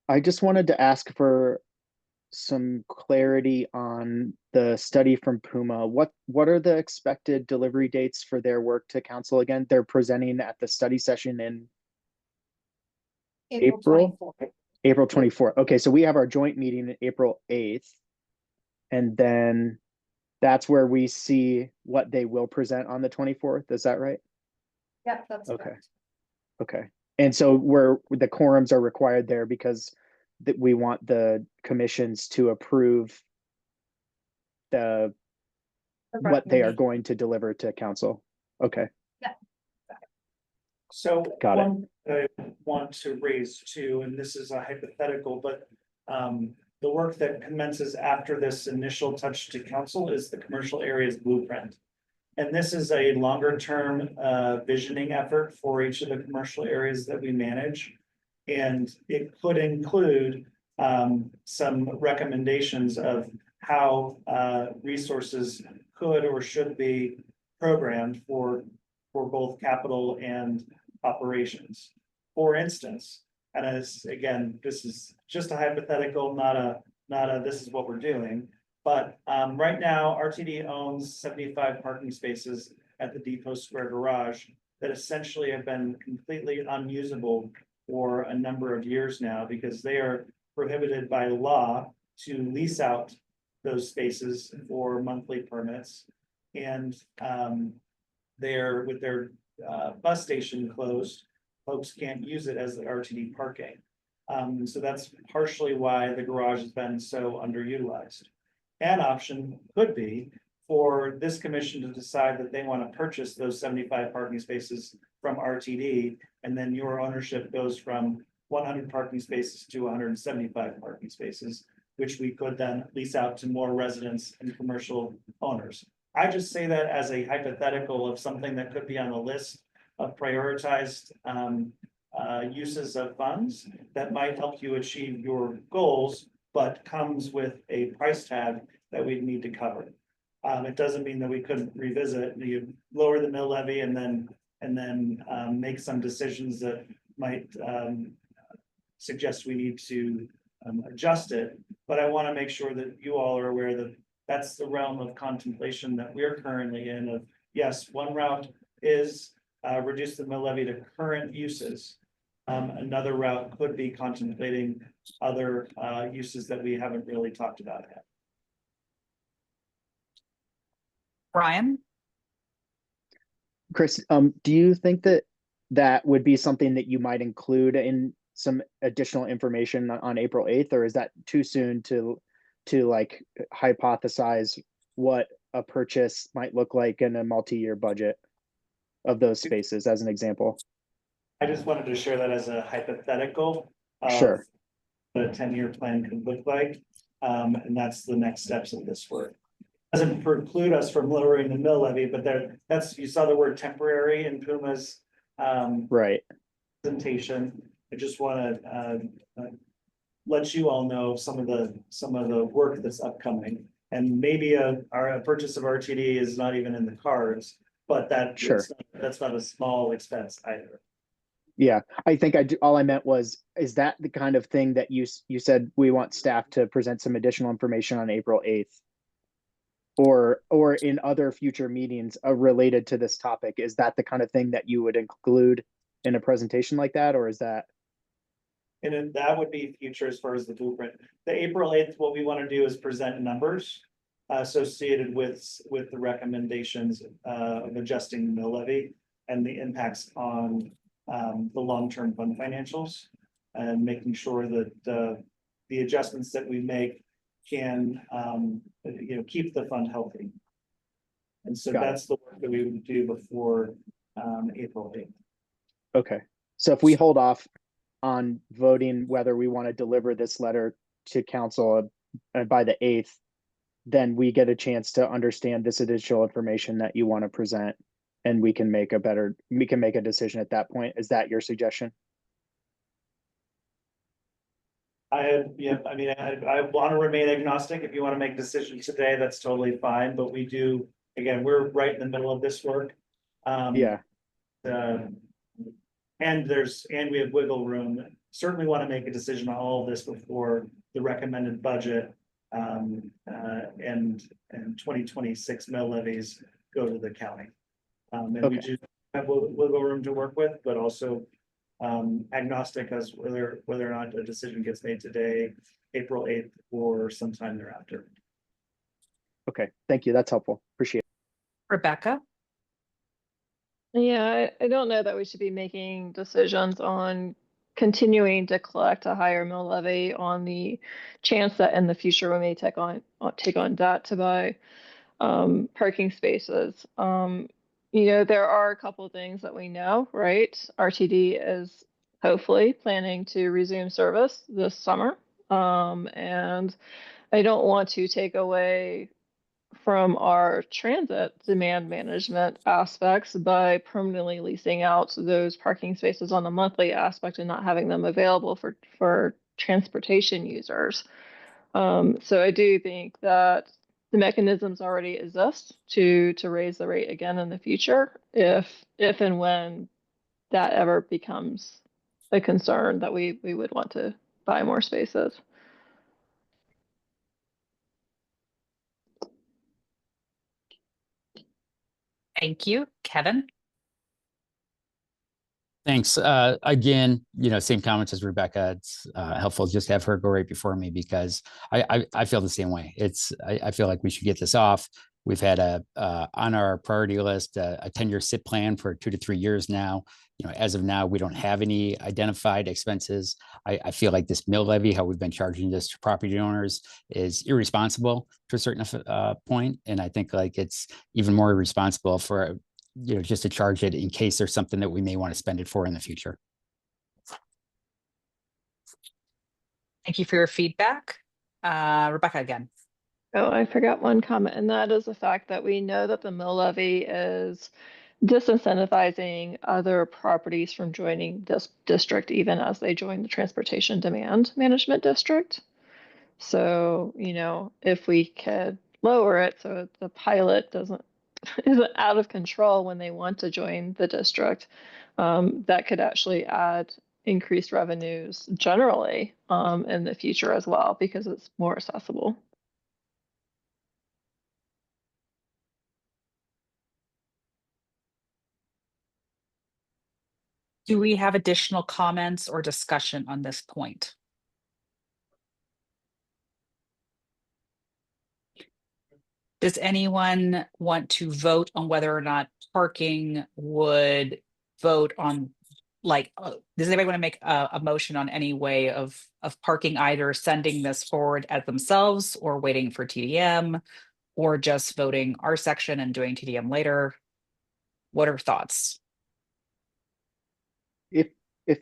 I just wanted to ask for some clarity on the study from Puma. What are the expected delivery dates for their work to council again? They're presenting at the study session in April 24th. April 24th. Okay, so we have our joint meeting April 8th. And then that's where we see what they will present on the 24th. Is that right? Yep, that's Okay. correct. Okay. And so where the quorums are required there because that we want the commissions to approve what they are going to deliver to council. Okay. So Got it. one I want to raise too, and this is a hypothetical, but the work that commences after this initial touch to council is the commercial areas blueprint. And this is a longer term visioning effort for each of the commercial areas that we manage. And it could include some recommendations of how resources could or should be programmed for both capital and operations. For instance, and as again, this is just a hypothetical, not a this is what we're doing. But right now, RTD owns 75 parking spaces at the Depot Square Garage that essentially have been completely unusable for a number of years now because they are prohibited by law to lease out those spaces for monthly permits. And they're with their bus station closed, folks can't use it as the RTD parking. So that's partially why the garage has been so underutilized. An option could be for this commission to decide that they want to purchase those 75 parking spaces from RTD, and then your ownership goes from 100 parking spaces to 175 parking spaces, which we could then lease out to more residents and commercial owners. I just say that as a hypothetical of something that could be on the list of prioritized uses of funds that might help you achieve your goals, but comes with a price tag that we'd need to cover. It doesn't mean that we couldn't revisit. You lower the mill levy and then make some decisions that might suggest we need to adjust it. But I want to make sure that you all are aware that that's the realm of contemplation that we're currently in. Of yes, one route is reduce the mill levy to current uses. Another route could be contemplating other uses that we haven't really talked about yet. Brian? Chris, do you think that would be something that you might include in some additional information on April 8th, or is that too soon to like hypothesize what a purchase might look like in a multi-year budget of those spaces as an example? I just wanted to share that as a hypothetical of Sure. what a 10-year plan could look like. And that's the next steps of this work. Doesn't preclude us from lowering the mill levy, but that's, you saw the word temporary in Puma's right presentation. I just want to let you all know some of the work that's upcoming. And maybe a purchase of RTD is not even in the cards, but that's not a small expense either. Yeah, I think all I meant was, is that the kind of thing that you said we want staff to present some additional information on April 8th? Or in other future meetings related to this topic? Is that the kind of thing that you would include in a presentation like that, or is that? And then that would be future as far as the blueprint. The April 8th, what we want to do is present numbers associated with the recommendations of adjusting the mill levy. and the impacts on the long-term fund financials, and making sure that the adjustments that we make can keep the fund healthy. And so Got it. that's the work that we would do before April 8th. Okay, so if we hold off on voting whether we want to deliver this letter to council by the 8th, then we get a chance to understand this additional information that you want to present, and we can make a decision at that point. Is that your suggestion? I want to remain agnostic. If you want to make decisions today, that's totally fine, but we do, again, we're right in the middle of this work. Yeah. And we have wiggle room. Certainly want to make a decision on all of this before the recommended budget and 2026 mill levies go to the county. And we do have wiggle room to work with, but also agnostic as whether or not a decision gets made today, April 8th, or sometime thereafter. Okay, thank you. That's helpful. Appreciate it. Rebecca? Yeah, I don't know that we should be making decisions on continuing to collect a higher mill levy on the chance that in the future we may take on debt to buy parking spaces. There are a couple of things that we know, right? RTD is hopefully planning to resume service this summer. And I don't want to take away from our transit demand management aspects by permanently leasing out those parking spaces on a monthly aspect and not having them available for transportation users. So I do think that the mechanisms already exist to raise the rate again in the future if and when that ever becomes a concern that we would want to buy more spaces. Thank you. Kevin? Thanks. Again, same comments as Rebecca. It's helpful just to have her go right before me because I feel the same way. I feel like we should get this off. We've had on our priority list a 10-year SIP plan for 2 to 3 years now. As of now, we don't have any identified expenses. I feel like this mill levy, how we've been charging this to property owners, is irresponsible to a certain point, and I think like it's even more irresponsible for just to charge it in case there's something that we may want to spend it for in the future. Thank you for your feedback. Rebecca again. Oh, I forgot one comment, and that is the fact that we know that the mill levy is disincentivizing other properties from joining this district, even as they join the transportation demand management district. So, if we could lower it so the pilot isn't out of control when they want to join the district, that could actually add increased revenues generally in the future as well, because it's more accessible. Do we have additional comments or discussion on this point? Does anyone want to vote on whether or not parking would vote on, does anybody want to make a motion on any way of parking, either sending this forward as themselves or waiting for TDM, or just voting our section and doing TDM later? What are thoughts? If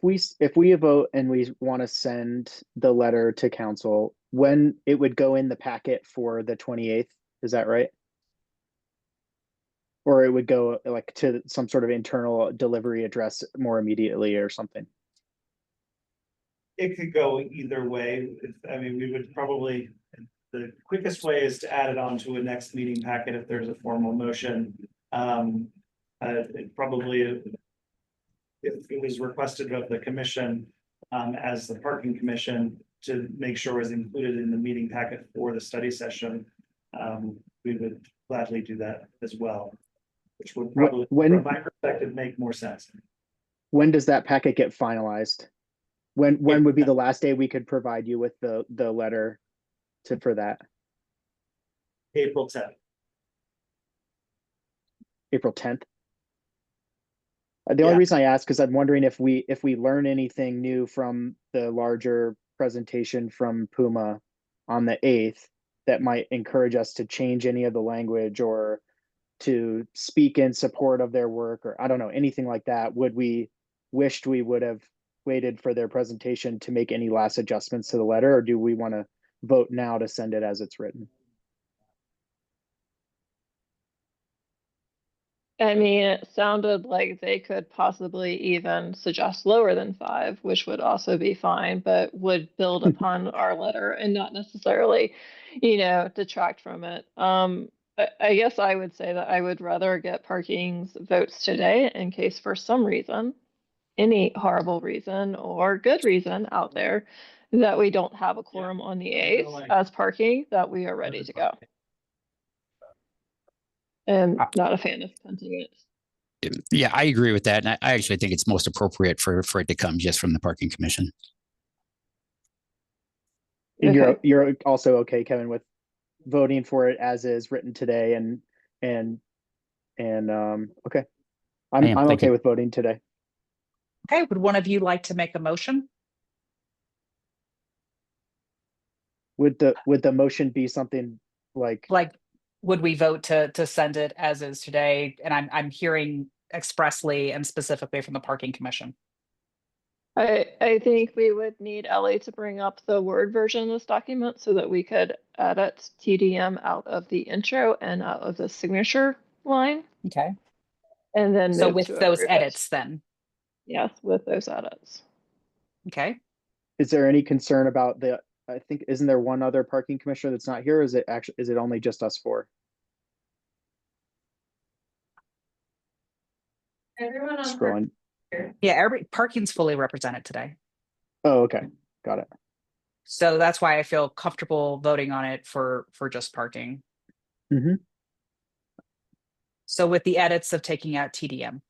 we vote and we want to send the letter to council, when it would go in the packet for the 28th, is that right? Or it would go to some sort of internal delivery address more immediately or something? It could go either way. We would probably, the quickest way is to add it onto a next meeting packet if there's a formal motion. Probably, if it was requested of the commission as the parking commission to make sure it was included in the meeting packet for the study session, we would gladly do that as well, which would probably, from my perspective, make more sense. When does that packet get finalized? When would be the last day we could provide you with the letter for that? April 10th. April 10th? The only Yeah. reason I ask is I'm wondering if we learn anything new from the larger presentation from Puma on the 8th that might encourage us to change any of the language or to speak in support of their work, or I don't know, anything like that. Would we wished we would have waited for their presentation to make any last adjustments to the letter, or do we want to vote now to send it as it's written? I mean, it sounded like they could possibly even suggest lower than 5, which would also be fine, but would build upon our letter and not necessarily, detract from it. I guess I would say that I would rather get parking's votes today in case for some reason, any horrible reason or good reason out there, that we don't have a quorum on the 8th as parking, that we are ready to go. And not a fan of punting it. Yeah, I agree with that. And I actually think it's most appropriate for it to come just from the parking commission. And Okay. you're also okay, Kevin, with voting for it as is written today and okay. I'm Thank okay you. with voting today. Okay, would one of you like to make a motion? Would the motion be something like Would we vote to send it as is today? And I'm hearing expressly and specifically from the parking commission. I think we would need Ellie to bring up the Word version of this document so that we could edit TDM out of the intro and out of the signature line. Okay. And then So move with to those approve it. edits then. Yes, with those edits. Okay. is there any concern about I think, isn't there one other parking commissioner that's not here? Or is it only just us 4? Everyone on Scrolling. Yeah, parking's fully represented today. Oh, okay. Got it. So that's why I feel comfortable voting on it for just parking. Mhm. So with the edits of taking out TDM.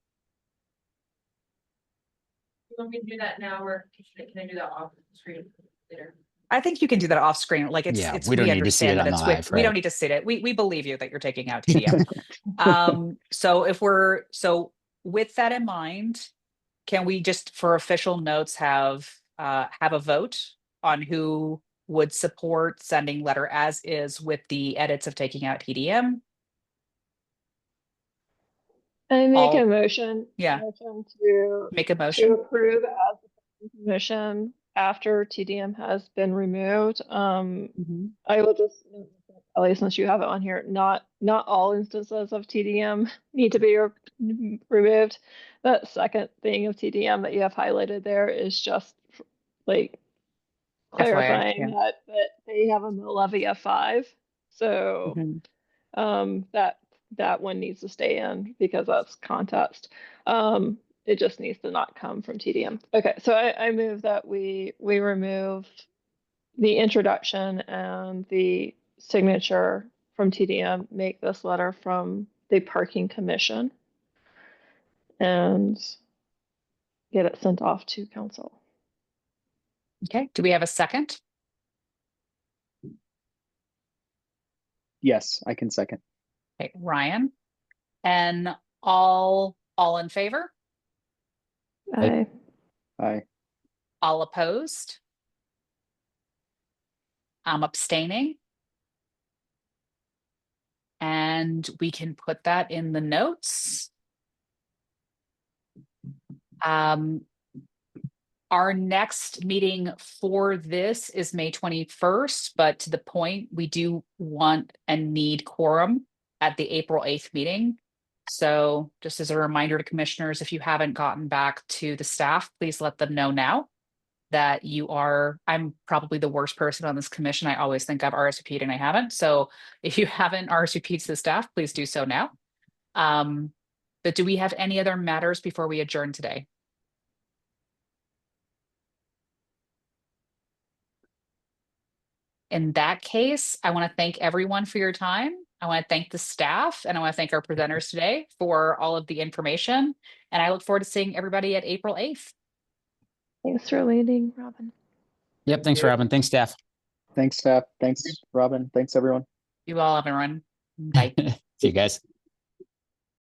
You want me to do that now, or can I do that off the screen later? I think you can do that off screen. Like it's we don't need to see it understand that on it's the with, live, we don't right? need to see it. We believe you that you're taking out TDM. So with that in mind, can we just for official notes have a vote on who would support sending letter as is with the edits of taking out TDM? I make a motion. Yeah. Motion to Make a to motion. approve as the commission after TDM has been removed. I will just, Ellie, since you have it on here, not all instances of TDM need to be removed. That second thing of TDM that you have highlighted there is just like clarifying FYI, that they have a mill levy of 5. So that one needs to stay in because that's context. It just needs to not come from TDM. Okay, so I move that we remove the introduction and the signature from TDM, make this letter from the parking commission, and get it sent off to council. Okay, do we have a second? Yes, I can second. Okay, Ryan. And all in favor? Aye. Aye. All opposed? I'm abstaining. And we can put that in the notes. Our next meeting for this is May 21st, but to the point, we do want and need quorum at the April 8th meeting. So just as a reminder to commissioners, if you haven't gotten back to the staff, please let them know now that I'm probably the worst person on this commission. I always think I've RSVP'd and I haven't. So if you haven't RSVP'd to the staff, please do so now. But do we have any other matters before we adjourn today? In that case, I want to thank everyone for your time. I want to thank the staff and I want to thank our presenters today for all of the information. And I look forward to seeing everybody at April 8th. Thanks for leading, Robin. Yep. Thanks, Robin. Thanks, staff. Thanks, staff. Thanks, Robin. Thanks, everyone. You all, everyone. Bye. See you guys.